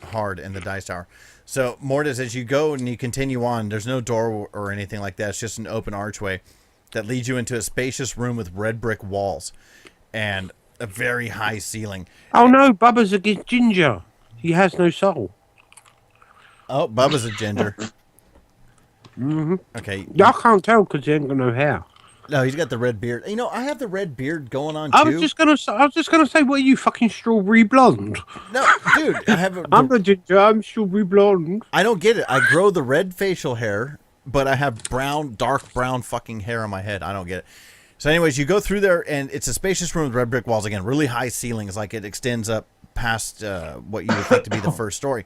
hard in the dice tower. So, Mortis, as you go and you continue on, there's no door or anything like that. It's just an open archway that leads you into a spacious room with red brick walls and a very high ceiling. oh no, Bubba's a ginger. He has no soul. Oh, Bubba's a ginger. Okay. I can't tell because he ain't got no hair. No, he's got the red beard. You know, I have the red beard going on too. I was just gonna say, what are you, fucking strawberry blonde? No, dude, I have. I'm not ginger. I'm strawberry blonde. I don't get it. I grow the red facial hair, but I have dark brown fucking hair on my head. I don't get it. So, anyways, you go through there, and it's a spacious room with red brick walls again, really high ceilings, like it extends up past what you would think to be the first story.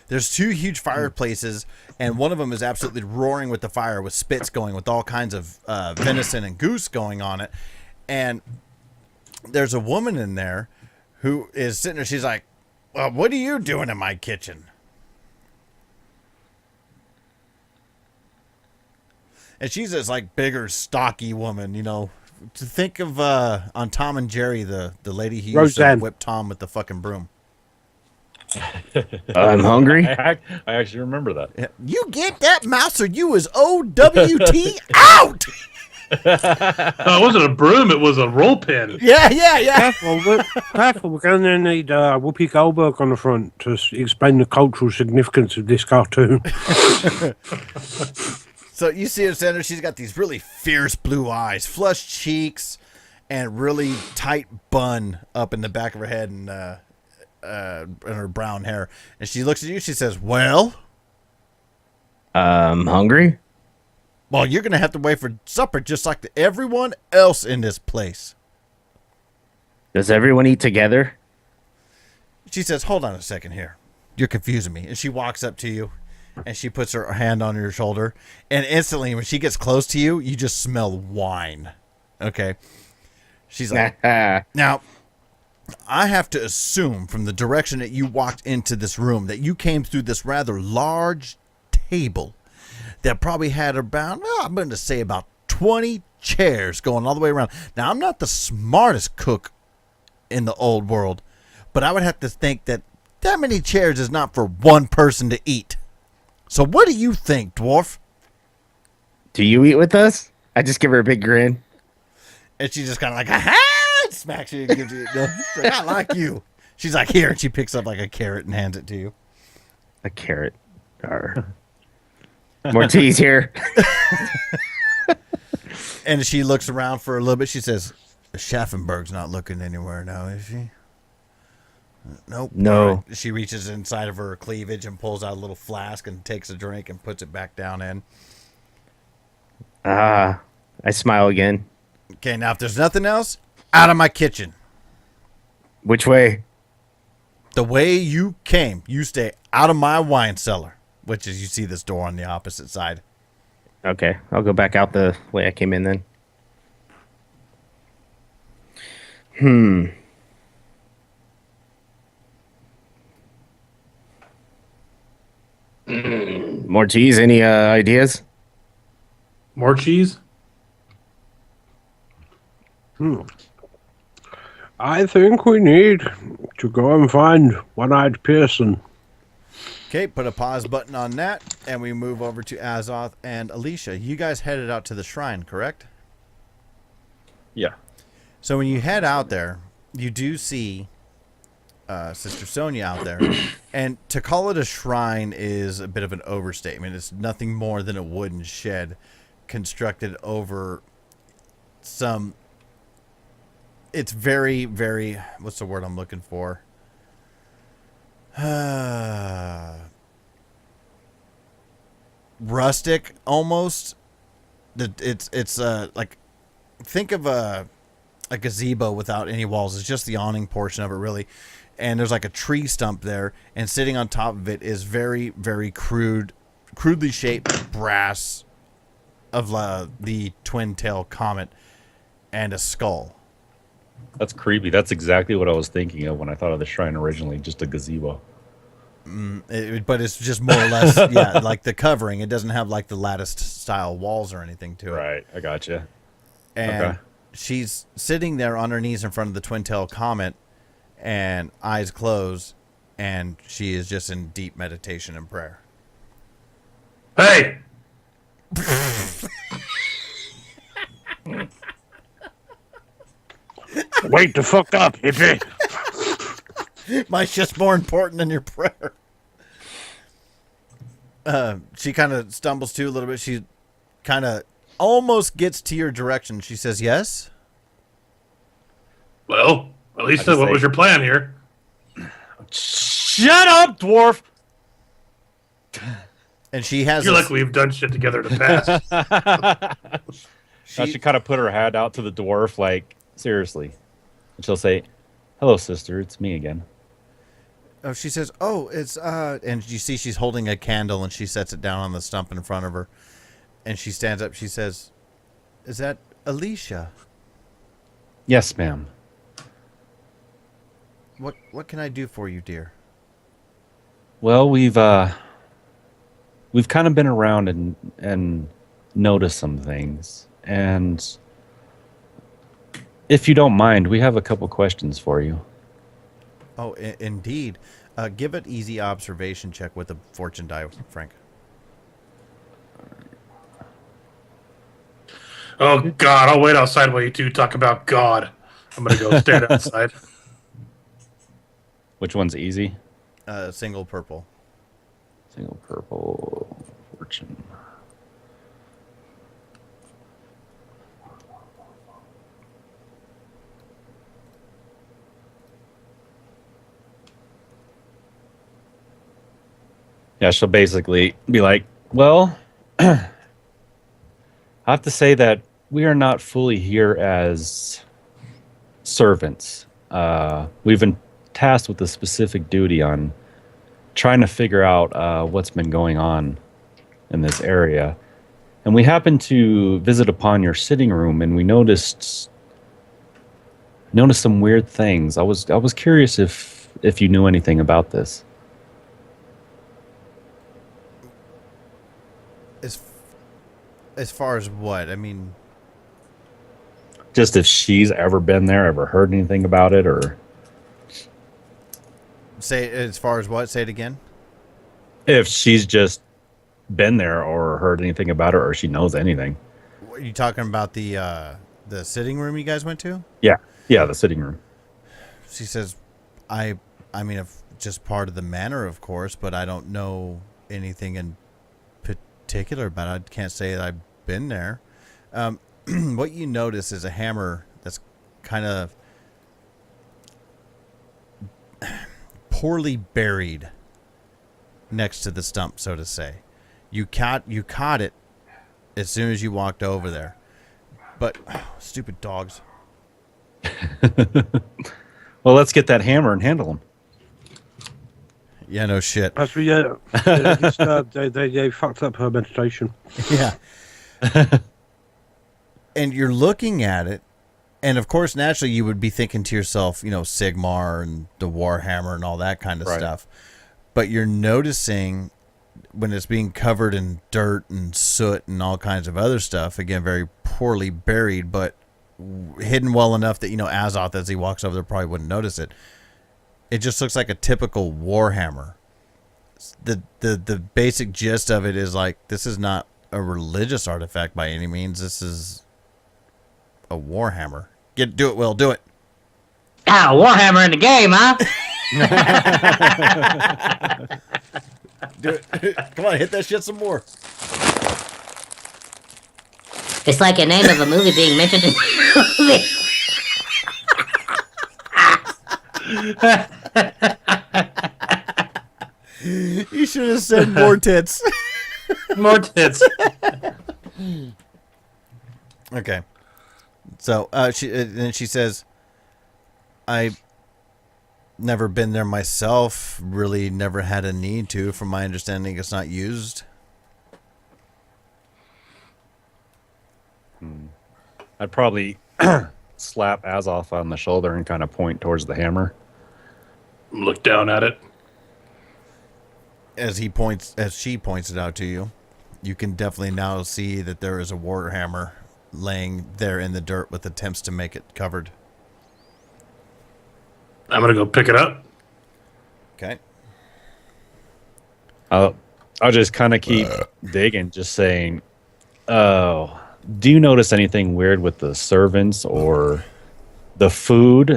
There's 2 huge fireplaces, and one of them is absolutely roaring with the fire, with spits going, with all kinds of venison and goose going on it. And there's a woman in there who is sitting there. She's like, well, what are you doing in my kitchen? And she's this like bigger, stocky woman, you know. To think of on Tom and Jerry, the lady who used to whip Tom with the fucking broom. I'm hungry. I actually remember that. Yeah. You get that, Mouser? You was OWT out. No, it wasn't a broom. It was a roll pin. Yeah. Careful, we're going to need Whoopi Goldberg on the front to explain the cultural significance of this cartoon. So you see her center. She's got these really fierce blue eyes, flushed cheeks, and really tight bun up in the back of her head, and her brown hair. And she looks at you. She says, "Well, Hungry? Well, you're gonna have to wait for supper, just like everyone else in this place." Does everyone eat together? She says, "Hold on a second here. You're confusing me." And she walks up to you, and she puts her hand on your shoulder, and instantly, when she gets close to you, you just smell wine. Okay. She's like, now, I have to assume from the direction that you walked into this room that you came through this rather large table that probably had about, I'm going to say about 20 chairs going all the way around. Now, I'm not the smartest cook in the old world, but I would have to think that many chairs is not for one person to eat. So what do you think, dwarf? Do you eat with us? I just give her a big grin. And she's just kind of like, ha! Smacks you and gives you, I like you. She's like, here. And she picks up like a carrot and hands it to you. A carrot. Mortiz here. And she looks around for a little bit. She says, Schaffenberg's not looking anywhere now, is she? Nope. No. Right. She reaches inside of her cleavage and pulls out a little flask and takes a drink and puts it back down in. I smile again. Okay, now if there's nothing else, out of my kitchen. Which way? The way you came. You stay out of my wine cellar, which is, you see this door on the opposite side. Okay, I'll go back out the way I came in then. Mortiz, any ideas? More cheese? I think we need to go and find One-Eyed Pearson. Okay, put a pause button on that, and we move over to Azoth and Alicia. You guys headed out to the shrine, correct? Yeah. So when you head out there, you do see Sister Sonia out there. And to call it a shrine is a bit of an overstatement. It's nothing more than a wooden shed constructed over some... It's very, very... What's the word I'm looking for? Rustic, almost. It's like... Think of a gazebo without any walls. It's just the awning portion of it, really. and there's like a tree stump there, and sitting on top of it is very, very crudely shaped brass of the twin tail comet and a skull. That's creepy. That's exactly what I was thinking of when I thought of the shrine originally, just a gazebo. But it's just more or less, yeah, like the covering. It doesn't have like the latticed style walls or anything to it. Right, I gotcha. And she's sitting there on her knees in front of the twin tail comet and eyes closed, and she is just in deep meditation and prayer. Hey! Wait the fuck up, hippie. Mine's just more important than your prayer. She kind of stumbles too a little bit. She kind of almost gets to your direction. She says, yes? Well, at least what was your plan here? Shut up, dwarf! And she has You're lucky we've done shit together in the past. She kind of put her hand out to the dwarf, like, seriously. And she'll say, hello, sister, it's me again. Oh, she says, oh, it's, and you see she's holding a candle, and she sets it down on the stump in front of her. And she stands up, she says, is that Alicia? Yes, ma'am. What can I do for you, dear? Well, we've kind of been around and noticed some things. And if you don't mind, we have a couple questions for you. Oh, indeed. Give it easy observation check with a fortune die, Frank. Oh, God, I'll wait outside while you two talk about God. I'm going to go stand outside. Which one's easy? Single purple. Single purple fortune. Yeah, she'll basically be like, well, I have to say that we are not fully here as servants. We've been tasked with a specific duty on trying to figure out what's been going on in this area. And we happened to visit upon your sitting room, and we noticed some weird things. I was curious if you knew anything about this. As far as what? I mean, just if she's ever been there, ever heard anything about it, or say as far as what? Say it again. If she's just been there or heard anything about it, or she knows anything. Are you talking about the sitting room you guys went to? Yeah, the sitting room. She says, I mean, if just part of the manor, of course, but I don't know anything in particular about it. I can't say that I've been there. What you notice is a hammer that's kind of poorly buried next to the stump, so to say. You caught it as soon as you walked over there. But stupid dogs. Well, let's get that hammer and handle them. Yeah, no shit. That's they fucked up her meditation. Yeah. And you're looking at it, and of course, naturally, you would be thinking to yourself, Sigmar and the Warhammer and all that kind of stuff. But you're noticing when it's being covered in dirt and soot and all kinds of other stuff, again, very poorly buried, but hidden well enough that, Azoth, as he walks over there, probably wouldn't notice it. It just looks like a typical Warhammer. The basic gist of it is like, this is not a religious artifact by any means. This is a Warhammer. Do it, Will. Do it. Ah, Warhammer in the game, huh? Do it. Come on, hit that shit some more. It's like a name of a movie being mentioned in the movie. You should have said more tits. More tits. Okay. So she says, never been there myself. Really never had a need to. From my understanding, it's not used. I'd probably slap Azoth on the shoulder and kind of point towards the hammer. Look down at it. As she points it out to you, you can definitely now see that there is a Warhammer laying there in the dirt with attempts to make it covered. I'm going to go pick it up. Okay. I'll just kind of keep digging, just saying, oh, do you notice anything weird with the servants or the food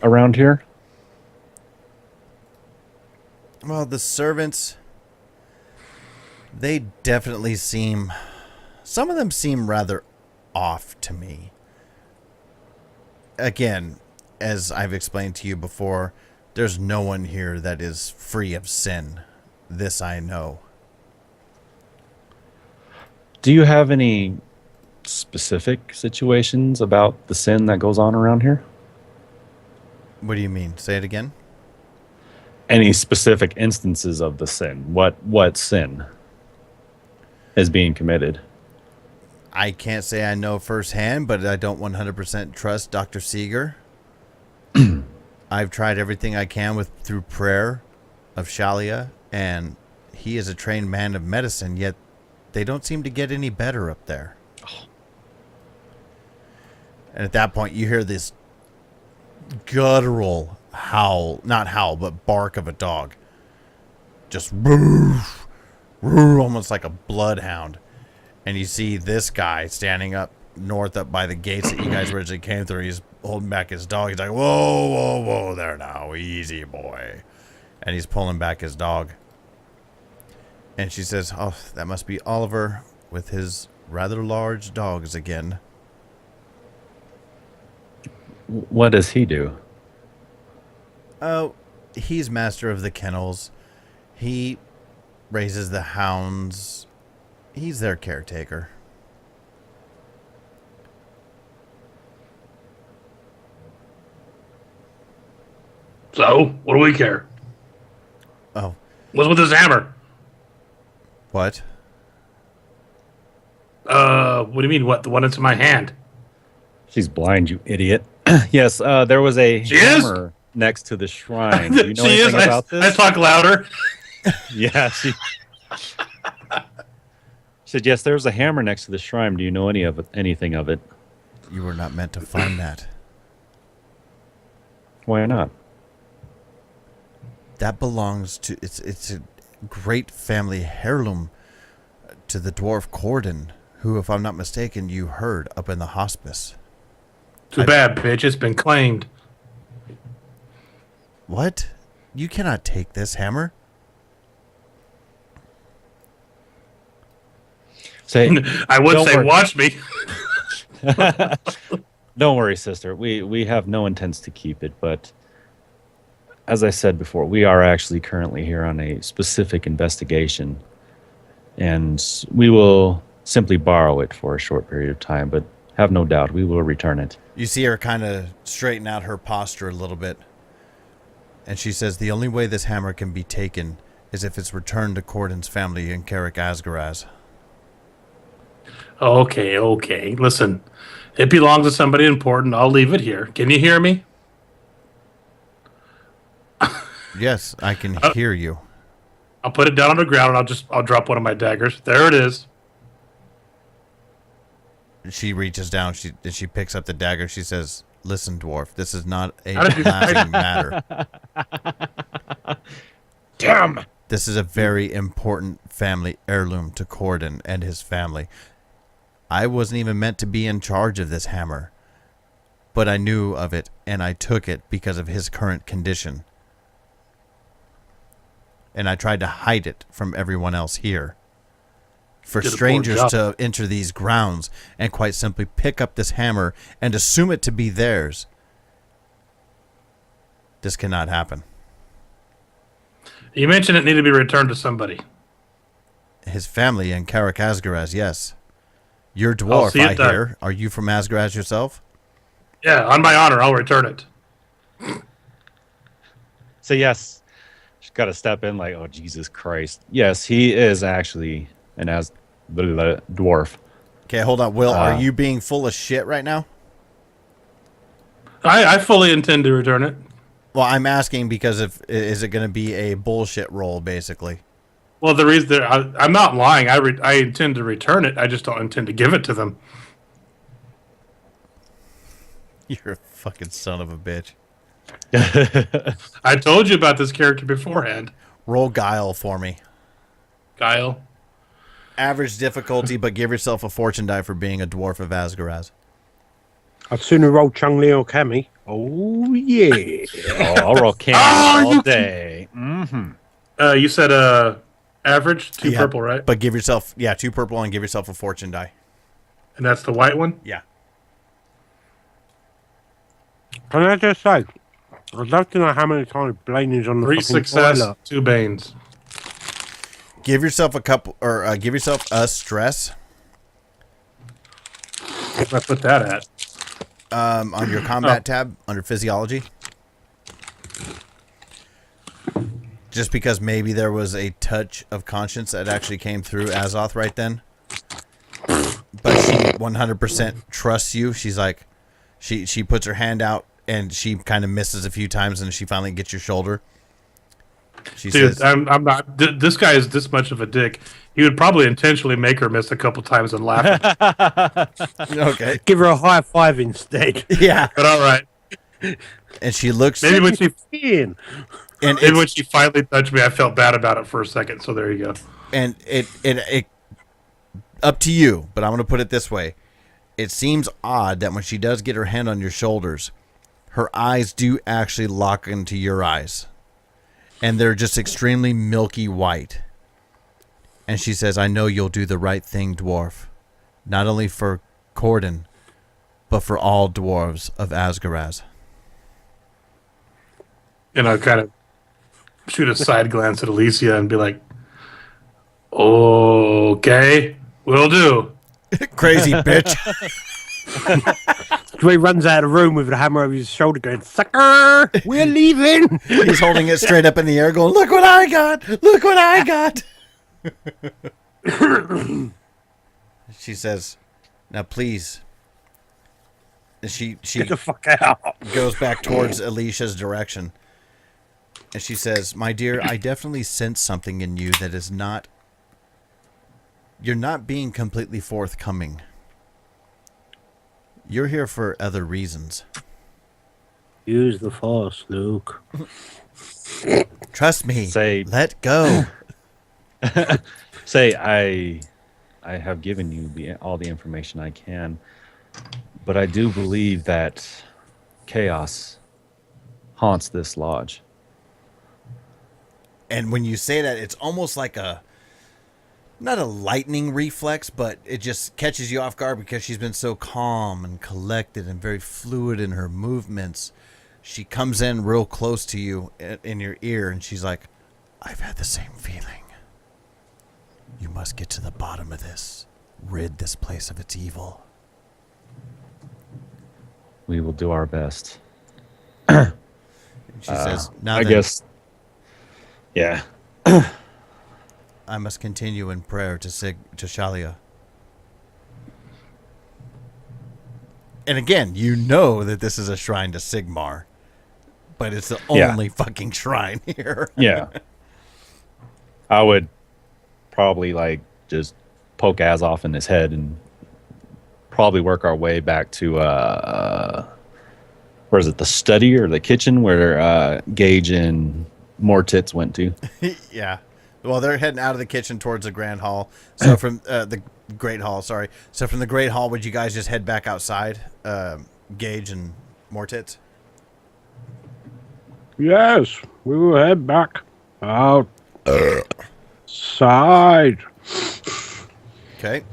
around here? Well, the servants, they definitely seem... Some of them seem rather off to me. Again, as I've explained to you before, there's no one here that is free of sin. This I know. Do you have any specific situations about the sin that goes on around here? What do you mean? Say it again? Any specific instances of the sin? What sin is being committed? I can't say I know firsthand, but I don't 100% trust Dr. Seeger. I've tried everything I can through prayer of Shalia, and he is a trained man of medicine, yet they don't seem to get any better up there. Oh. And at that point, you hear this guttural howl, not howl, but bark of a dog. Just roof, roof, almost like a bloodhound. And you see this guy standing up north up by the gates that you guys originally came through. He's holding back his dog. He's like, whoa, whoa, whoa, there now. Easy, boy. And he's pulling back his dog. And she says, oh, that must be Oliver with his rather large dogs again. What does he do? Oh, he's master of the kennels. He raises the hounds. He's their caretaker. So, what do we care? Oh. What's with this hammer? What? What do you mean, what? The one that's in my hand? She's blind, you idiot. Yes, there was a hammer next to the shrine. Do you know anything about this? I talk louder. Yeah, she said, yes, there's a hammer next to the shrine. Do you know anything of it? You were not meant to find that. Why not? That belongs to... It's a great family heirloom to the dwarf Corden, who, if I'm not mistaken, you heard up in the hospice. Too bad, bitch. It's been claimed. What? You cannot take this hammer? I would say, watch me. Don't worry, sister. We have no intents to keep it, but as I said before, we are actually currently here on a specific investigation, and we will simply borrow it for a short period of time, but have no doubt we will return it. You see her kind of straighten out her posture a little bit, and she says the only way this hammer can be taken is if it's returned to Corden's family in Carrick Asgaraz. Okay. Listen, it belongs to somebody important. I'll leave it here. Can you hear me? Yes, I can hear you. I'll put it down on the ground and I'll drop one of my daggers. There it is. She reaches down, she picks up the dagger. She says, listen, dwarf, this is not a laughing matter. Damn! This is a very important family heirloom to Corden and his family. I wasn't even meant to be in charge of this hammer, but I knew of it and I took it because of his current condition. And I tried to hide it from everyone else here. For strangers to enter these grounds and quite simply pick up this hammer and assume it to be theirs. This cannot happen. You mentioned it needed to be returned to somebody. His family in Carrick Asgaraz, yes. You're dwarf, I hear. Are you from Asgaraz yourself? Yeah, on my honor, I'll return it. So yes, she's got to step in like, oh Jesus Christ. Yes, he is actually an dwarf. Okay, hold on. Will, are you being full of shit right now? I fully intend to return it. Well, I'm asking because is it going to be a bullshit roll, basically? Well, the reason I'm not lying. I intend to return it. I just don't intend to give it to them. You're a fucking son of a bitch. I told you about this character beforehand. Roll guile for me. Guile. Average difficulty, but give yourself a fortune die for being a dwarf of Asgaraz. I'd sooner roll Chung Li or Cammy. Oh, yeah. I'll roll Cammy all day. Mm-hmm. You said average, 2 purple, right? But give yourself, 2 purple and give yourself a fortune die. And that's the white one? Yeah. Can I just say, I'd love to know how many times Blaine is on the 3 success, toilet. 2 banes. Give yourself a couple, or give yourself a stress. Where did I put that at? On your combat tab under physiology. Just because maybe there was a touch of conscience that actually came through Azoth right then. But she 100% trusts you. She's like, she puts her hand out and she kind of misses a few times and she finally gets your shoulder. She says, I'm not. This guy is this much of a dick. He would probably intentionally make her miss a couple times and laugh. okay. Give her a high five instead. Yeah. But all right. And she looks. Maybe when she and when she finally touched me, I felt bad about it for a second. So there you go. And it up to you, but I'm going to put it this way. It seems odd that when she does get her hand on your shoulders, her eyes do actually lock into your eyes. And they're just extremely milky white. And she says, I know you'll do the right thing, dwarf. Not only for Corden, but for all dwarves of Asgaraz. And I kind of shoot a side glance at Alicia and be like, okay, will do. Crazy bitch. He runs out of the room with a hammer over his shoulder going, sucker, we're leaving. He's holding it straight up in the air going, look what I got. Look what I got. She says, now please. And she get the fuck out. Goes back towards Alicia's direction. And she says, my dear, I definitely sense something in you that is not... You're not being completely forthcoming. You're here for other reasons. Use the force, Luke. Trust me. Say, let go. Say, I have given you all the information I can, but I do believe that chaos haunts this lodge. And when you say that, it's almost like not a lightning reflex, but it just catches you off guard because she's been so calm and collected and very fluid in her movements. She comes in real close to you in your ear and she's like, I've had the same feeling. You must get to the bottom of this. Rid this place of its evil. We will do our best. She says, now I guess, yeah. I must continue in prayer to Shalia. And again, you know that this is a shrine to Sigmar, but it's the only fucking shrine here. Yeah. I would probably just poke Azoth in his head and probably work our way back to where is it, the study or the kitchen where Gage and Mortitz went to. Yeah. Well, they're heading out of the kitchen towards the Grand Hall. So from the Great Hall, sorry. So from the Great Hall, would you guys just head back outside, Gage and Mortitz? Yes, we will head back outside. Okay.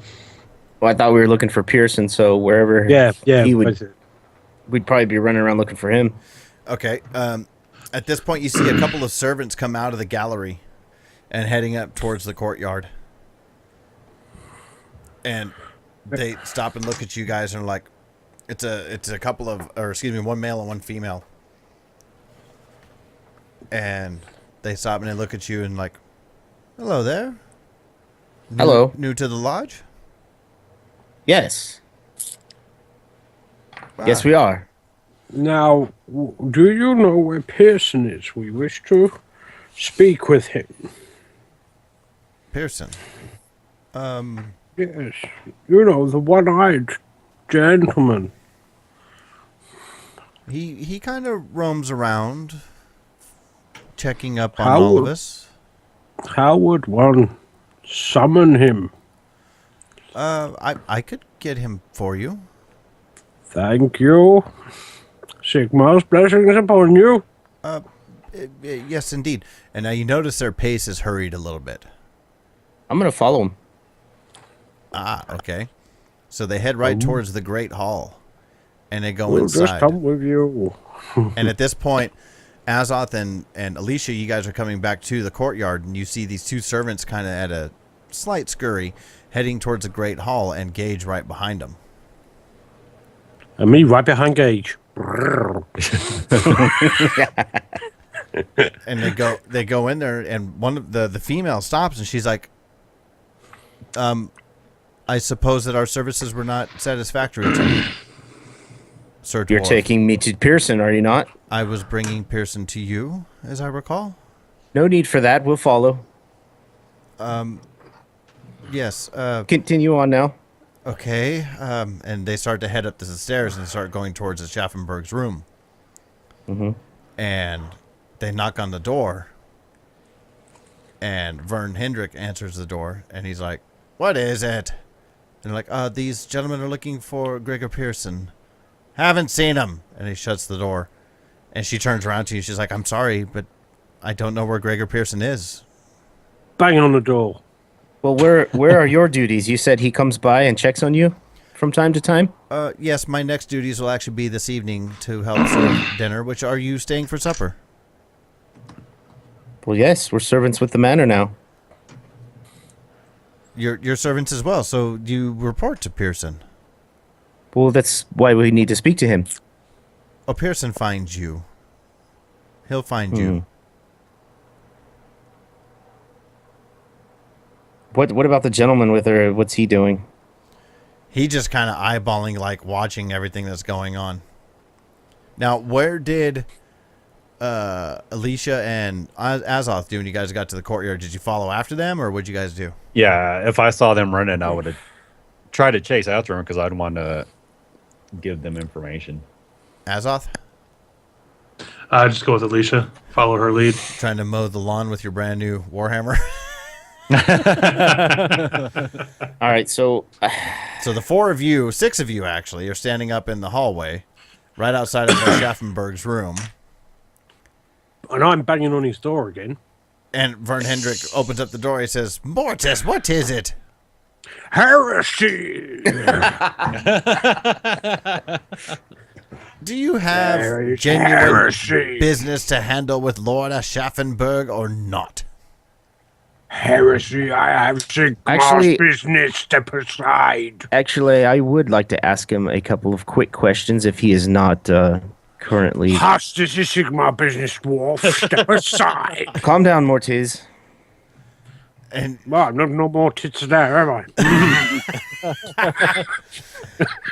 Well, I thought we were looking for Pearson, so wherever he would, we'd probably be running around looking for him. Okay. At this point, you see a couple of servants come out of the gallery and heading up towards the courtyard. And they stop and look at you guys and are like, It's a couple of, or excuse me, one male and one female. And they stop and they look at you and like, hello there. Hello. New to the lodge? Yes. Wow. Yes, we are. Now, do you know where Pearson is? We wish to speak with him. Pearson. Yes, you know, the one-eyed gentleman. He kind of roams around, checking up on all of us. How would one summon him? I could get him for you. Thank you. Sigmar's blessings upon you. Yes, indeed. And now you notice their pace is hurried a little bit. I'm going to follow him. Ah, okay. So they head right towards the Great Hall, and they go We'll inside. just come with you. And at this point, Azoth and Alicia, you guys are coming back to the courtyard, and you see these two servants kind of at a slight scurry heading towards the Great Hall, and Gage right behind them. And me right behind Gage. And they go in there, and one of the female stops, and she's like, I suppose that our services were not satisfactory to you, Sir Dwarf. You're taking me to Pearson, are you not? I was bringing Pearson to you, as I recall. No need for that. We'll follow. Yes. Continue on now. Okay. And they start to head up the stairs and start going towards the Schaffenberg's room. Mm-hmm. And they knock on the door. And Vern Hendrick answers the door, and he's like, "What is it?" And they're like, "These gentlemen are looking for Gregor Pearson. Haven't seen him." And he shuts the door. And she turns around to you. She's like, "I'm sorry, but I don't know where Gregor Pearson is." Bang on the door. Well, where are your duties? You said he comes by and checks on you from time to time? Yes, my next duties will actually be this evening to help serve dinner. Which, are you staying for supper? Well, yes, we're servants with the manor now. Your servants as well, so you report to Pearson. Well, that's why we need to speak to him. Oh, Pearson finds you. He'll find you. What about the gentleman with her? What's he doing? He just kind of eyeballing, like, watching everything that's going on. Now, where did Alicia and Azoth do when you guys got to the courtyard? Did you follow after them, or what'd you guys do? Yeah, if I saw them running, I would have tried to chase after them because I'd want to give them information. Azoth? Just go with Alicia. Follow her lead. Trying to mow the lawn with your brand new Warhammer? All right, so the four of you, six of you actually, are standing up in the hallway right outside of the Schaffenberg's room. And I'm banging on his door again. And Vern Hendrick opens up the door. He says, "Mortis, what is it?" Heresy! Do you have genuine heresy. business to handle with Lord Schaffenberg or not? Heresy, I have Sigmar's business. Step aside. Actually, I would like to ask him a couple of quick questions if he is not currently... Hush, this is Sigmar business, dwarf. Step aside. Calm down, Mortiz. And well, no more tits there, have I?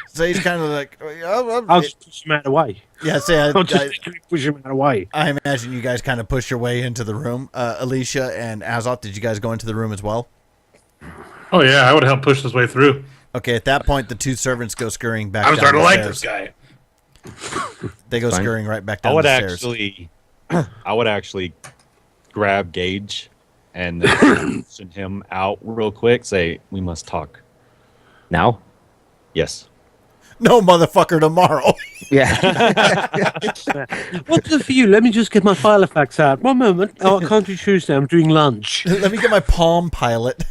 So he's kind of like, I'll just push him out of the way. Yeah, say I'll just push him out of the way. I imagine you guys kind of push your way into the room. Alicia and Azoth, did you guys go into the room as well? Oh yeah, I would help push this way through. Okay, at that point, the two servants go scurrying back. I'm down starting to the like stairs. this guy. They go scurrying right back down the stairs. I would actually grab Gage and then send him out real quick. Say, we must talk. Now? Yes. No, motherfucker, tomorrow. Yeah. What's it for you? Let me just get my Filofax out. One moment. Oh, I can't do Tuesday. I'm doing lunch. Let me get my Palm Pilot.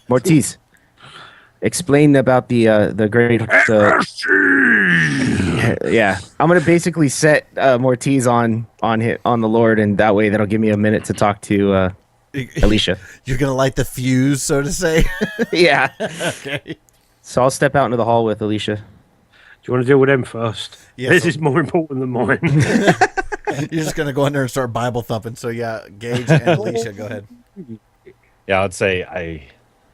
Mortiz, explain about the great... yeah. I'm going to basically set Mortiz on the Lord, and that way that'll give me a minute to talk to Alicia. You're going to light the fuse, so to say? Yeah. Okay. So I'll step out into the hall with Alicia. you want to deal with them first? Yeah, This so- is more important than mine. You're just gonna go in there and start Bible thumping. So yeah, Gage and Alicia, go ahead. Yeah, I'd say I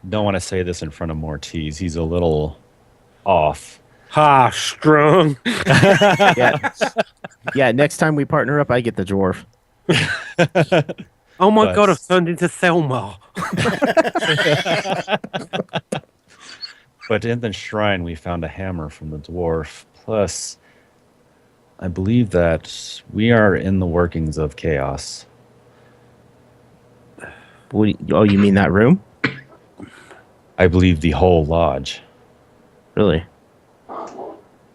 don't want to say this in front of Mortiz. He's a little off. Ha, strong. Yeah, next time we partner up, I get the dwarf. Oh my But- god, I've turned into Thelma. But in the shrine, we found a hammer from the dwarf. Plus, I believe that we are in the workings of chaos. Oh, you mean that room? I believe the whole lodge. Really?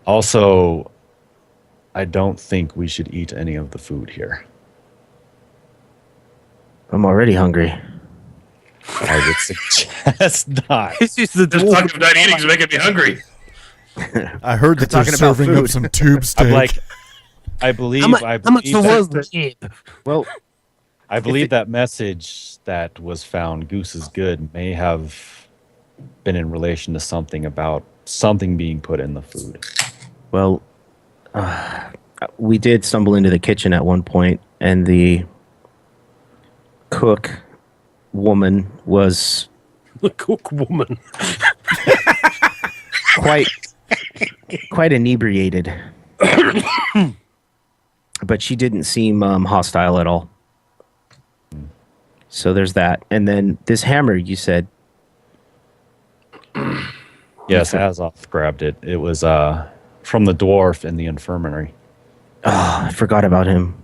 Also, I don't think we should eat any of the food here. I'm already hungry. I would suggest not. This is the Just talking about eating is making me hungry. I heard that they're talking about serving up food. some tube steak. I'm like, I believe How much was the kid? Well, I believe that message that was found, Goose is good, may have been in relation to something about something being put in the food. well, we did stumble into the kitchen at one point, and the cook woman was The cook woman. quite inebriated. But she didn't seem hostile at all. So there's that. And then this hammer, you said. Yes, Azoth grabbed it. It was from the dwarf in the infirmary. Oh, I forgot about him.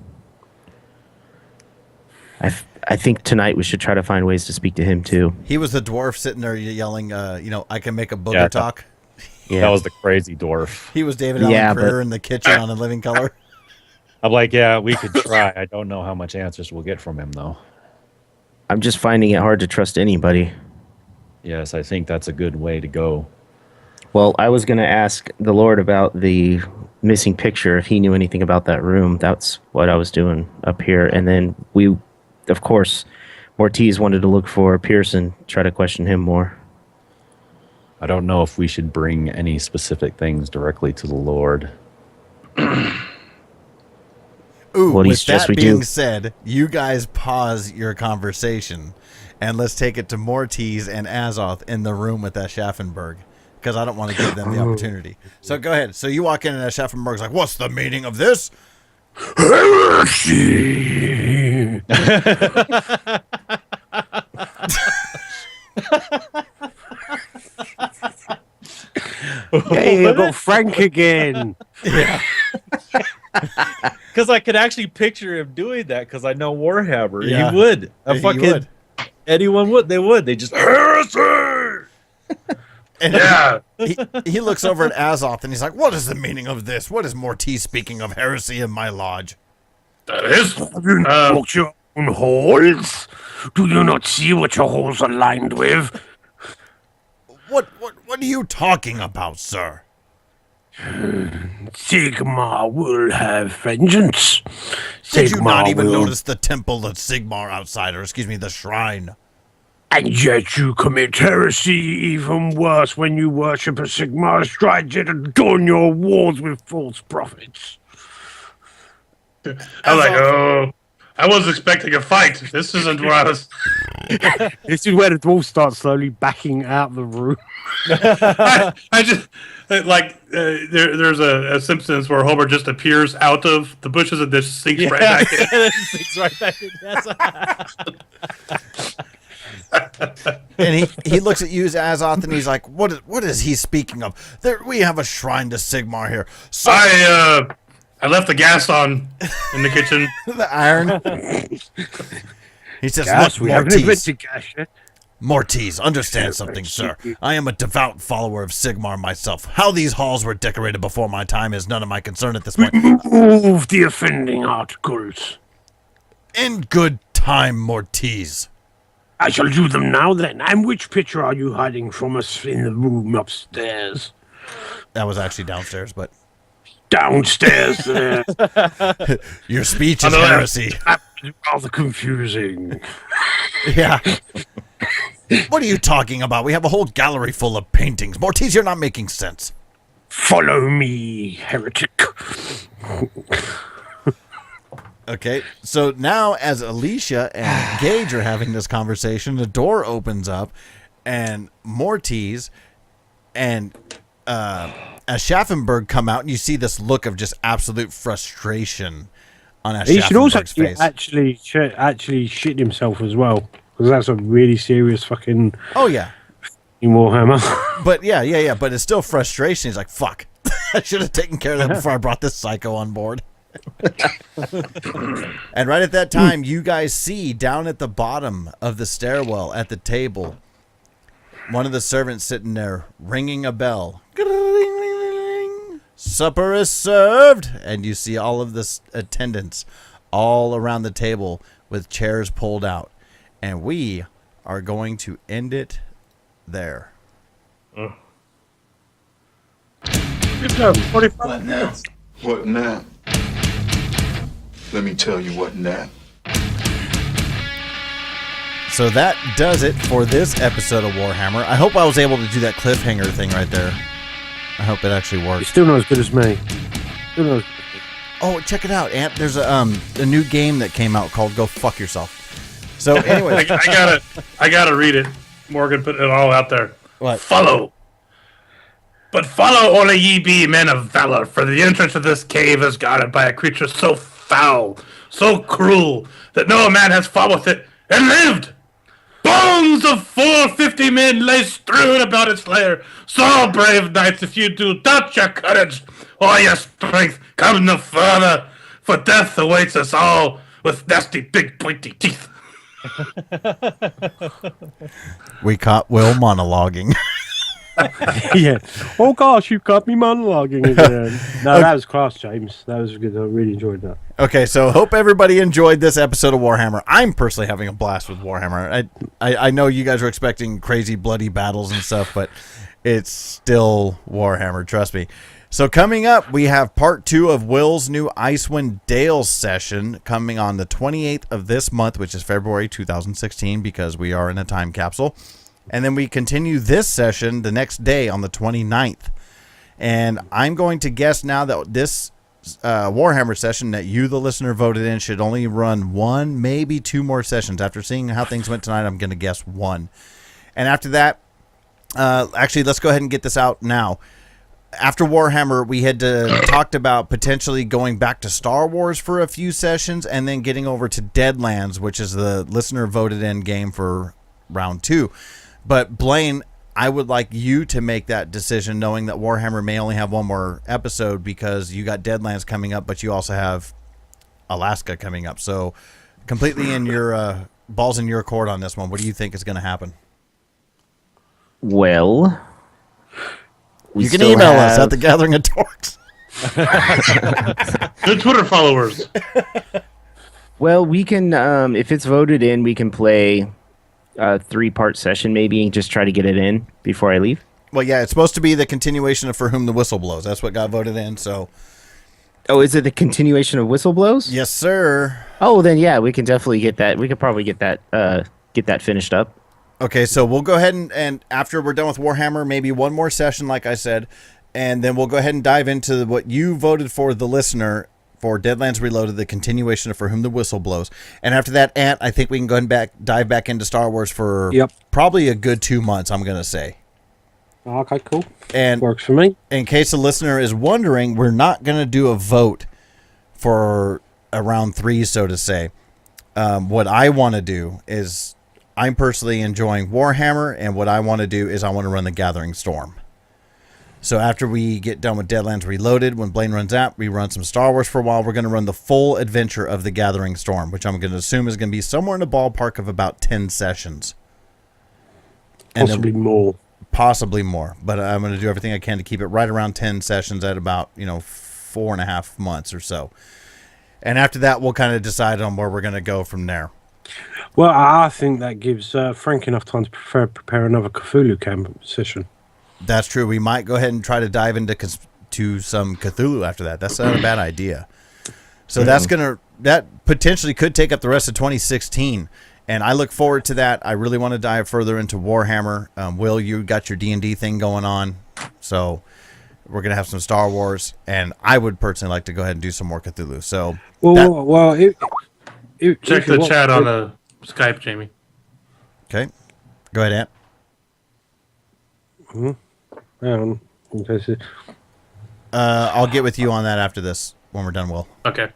I think tonight we should try to find ways to speak to him too. he was the dwarf sitting there yelling, I can make a booger Yeah, talk. Yeah. That was the crazy dwarf. He was David Allen Yeah, Greer but- in the kitchen on A Living Color. I'm like, yeah, we could try. I don't know how much answers we'll get from him, though. I'm just finding it hard to trust anybody. Yes, I think that's a good way to go. Well, I was going to ask the Lord about the missing picture, if he knew anything about that room. That's what I was doing up here. And then we, of course, Ortiz wanted to look for Pearson, try to question him more. I don't know if we should bring any specific things directly to the Lord. Ooh, What do you with suggest that we being do? said, you guys pause your conversation and let's take it to Mortiz and Azoth in the room with that Schaffenberg, because I don't want to give them the opportunity. So go ahead. So you walk in and that Schaffenberg's like, what's the meaning of this? Hey, I got Frank again. Because I could actually picture him doing that, because I know Warhammer. Yeah. He would. He would. Anyone would. They would. They just... And Yeah. he looks over at Azoth and he's like, what is the meaning of this? What is Mortiz speaking of heresy in my lodge? That is. Have you not looked your own holes? Do you not see what your holes are lined with? What are you talking about, sir? Sigmar will have vengeance. Did you not Sigmar even will- notice the temple of Sigmar outside, or excuse me, the shrine? And yet you commit heresy, even worse when you worship a Sigmar shrine and adorn your walls with false prophets. I'm like, oh, I was expecting a fight. This isn't where I was. This is where the dwarf starts slowly backing out the room. I just like there's a Simpsons where Homer just appears out of the bushes and just sinks right back in. Sinks right back in. And he looks at you, Azoth, and he's like, what is he speaking of? We have a shrine to Sigmar here. So I left the gas on in the kitchen. the iron. He says, Gas, look, we haven't Mortiz, invented gas yet. Mortiz, understand something, sir. I am a devout follower of Sigmar myself. How these halls were decorated before my time is none of my concern at this point. Remove the offending articles. In good time, Mortiz. I shall do them now then. And which picture are you hiding from us in the room upstairs? That was actually downstairs, but Downstairs there. your speech On is the left. heresy. Rather confusing. Yeah. What are you talking about? We have a whole gallery full of paintings. Mortiz, you're not making sense. Follow me, heretic. Okay, so now as Alicia and Gage are having this conversation, the door opens up, and Mortiz and Schaffenberg come out, and you see this look of just absolute frustration on He should also Schaffenberg's face. actually shit himself as well, because that's a really serious fucking Oh yeah, in Warhammer. but yeah, but it's still frustration. He's like, "Fuck, I should have taken care of that before I brought this psycho on board." And right at that time, you guys see down at the bottom of the stairwell at the table, one of the servants sitting there ringing a bell. Supper is served, and you see all of the attendants all around the table with chairs pulled out, and we are going to end it there. Good job. What now? What now? Let me tell you what now. So that does it for this episode of Warhammer. I hope I was able to do that cliffhanger thing right there. I hope it actually worked. It's still not as good as me. Still not as good as me. Oh, check it out, Ant. There's a new game that came out called Go Fuck Yourself. So anyway, I gotta read it. Morgan put it all out there. What? Follow. But follow only ye be men of valor, for the entrance of this cave is guarded by a creature so foul, so cruel, that no man has fought with it and lived. Bones of 450 men lay strewn about its lair. So, brave knights, if you do doubt your courage or your strength, come no further, for death awaits us all with nasty big pointy teeth. we caught Will monologuing. Yeah. Oh gosh, you caught me monologuing again. No, that was class, James. That was good. I really enjoyed that. Okay, so hope everybody enjoyed this episode of Warhammer. I'm personally having a blast with Warhammer. I know you guys are expecting crazy bloody battles and stuff, but it's still Warhammer, trust me. So coming up, we have part 2 of Will's new Icewind Dale session coming on the 28th of this month, which is February 2016, because we are in a time capsule. And then we continue this session the next day on the 29th. And I'm going to guess now that this Warhammer session that you, the listener, voted in should only run 1, maybe 2 more sessions. After seeing how things went tonight, I'm going to guess 1. And after that, actually, let's go ahead and get this out now. After Warhammer, we had talked about potentially going back to Star Wars for a few sessions and then getting over to Deadlands, which is the listener voted in game for round 2. But Blaine, I would like you to make that decision, knowing that Warhammer may only have 1 more episode because you got Deadlands coming up, but you also have Alaska coming up. So completely in your balls in your court on this one. What do you think is going to happen? Well, you can email us at the Gathering of Dorks. Good Twitter followers. Well, we can, if it's voted in, we can play a 3-part session maybe and just try to get it in before I leave. Well, yeah, it's supposed to be the continuation of For Whom the Whistle Blows. That's what got voted in, so... Oh, is it the continuation of Whistle Blows? Yes, sir. Oh, then yeah, we can definitely get that. We could probably get that finished up. Okay, so we'll go ahead and after we're done with Warhammer, maybe 1 more session, like I said, and then we'll go ahead and dive into what you voted for, the listener, for Deadlands Reloaded, the continuation of For Whom the Whistle Blows. And after that, Ant, I think we can go ahead and dive back into Star Wars for probably a good 2 months, I'm going to say. Okay, cool. And works for me. In case the listener is wondering, we're not going to do a vote for a round 3, so to say. What I want to do is, I'm personally enjoying Warhammer, and what I want to do is I want to run the Gathering Storm. So after we get done with Deadlands Reloaded, when Blaine runs out, we run some Star Wars for a while. We're going to run the full adventure of the Gathering Storm, which I'm going to assume is going to be somewhere in the ballpark of about 10 sessions. Possibly more. Possibly more. But I'm going to do everything I can to keep it right around 10 sessions at about, 4.5 months or so. And after that, we'll kind of decide on where we're going to go from there. Well, I think that gives Frank enough time to prepare another Cthulhu camp session. That's true. We might go ahead and try to dive into some Cthulhu after that. That's not a bad idea. So that potentially could take up the rest of 2016, and I look forward to that. I really want to dive further into Warhammer. Will, you got your D&D thing going on, so We're going to have some Star Wars, and I would personally like to go ahead and do some more Cthulhu. So, check the chat on the Skype, Jamie. Okay. Go ahead, Ant. I'll get with you on that after this when we're done, Will. Okay.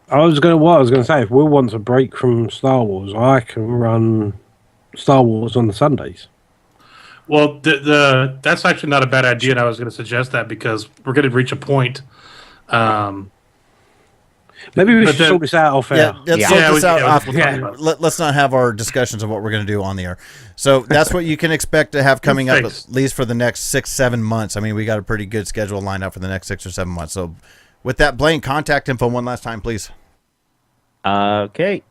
I was gonna say, if Will wants a break from Star Wars, I can run Star Wars on the Sundays. Well, that's actually not a bad idea, and I was going to suggest that because we're going to reach a point. Maybe we should sort this out off air. Let's sort this out off. Let's not have our discussions of what we're going to do on the air. So that's what you can expect to have coming up at least for the next 6-7 months. I mean, we got a pretty good schedule lined up for the next 6 or 7 months. So with that, Blaine, contact info one last time, please. Okay.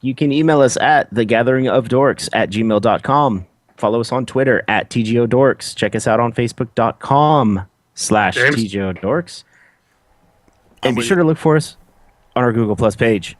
You can email us at thegatheringofdorks@gmail.com. Follow us on Twitter at TGODorks. Check us out on Facebook.com/TGODorks. And be sure to look for us on our Google Plus page.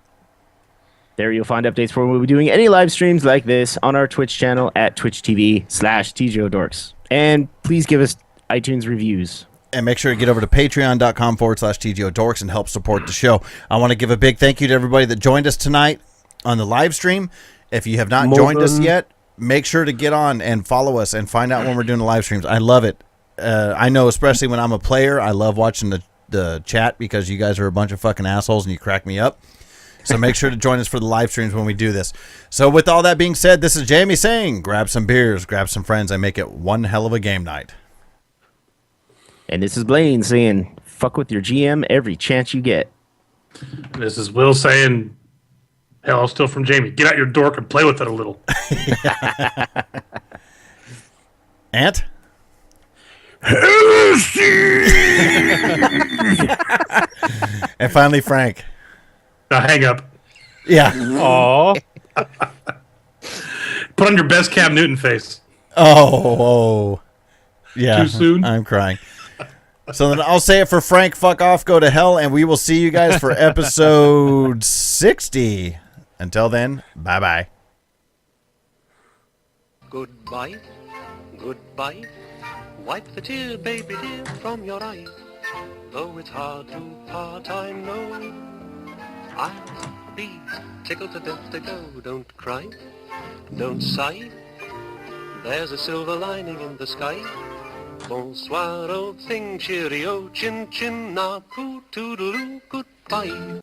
There you'll find updates for when we'll be doing any live streams like this on our Twitch channel at twitch.tv/TGODorks. And please give us iTunes reviews. And make sure to get over to patreon.com/TGODorks and help support the show. I want to give a big thank you to everybody that joined us tonight on the live stream. If you have not joined us yet, make sure to get on and follow us and find out when we're doing the live streams. I love it. I know, especially when I'm a player, I love watching the chat because you guys are a bunch of fucking assholes and you crack me up. So make sure to join us for the live streams when we do this. So with all that being said, this is Jamie saying, grab some beers, grab some friends, and make it one hell of a game night. And this is Blaine saying, fuck with your GM every chance you get. This is Will saying, hell, I'll steal from Jamie. Get out your dork and play with it a little. Ant? And finally, Frank. Now hang up. Yeah. Aww. Put on your best Cam Newton face. Oh. Yeah. Too soon? I'm crying. So then I'll say it for Frank. Fuck off, go to hell, and we will see you guys for episode 60. Until then, bye-bye. Goodbye, goodbye. Wipe the tear, baby dear, from your eye. Though it's hard to part, I know. I'll be tickled to death to go. Don't cry, don't sigh. There's a silver lining in the sky. Bonsoir, old thing, cheerio, chin chin, na poo toodaloo, goodbye.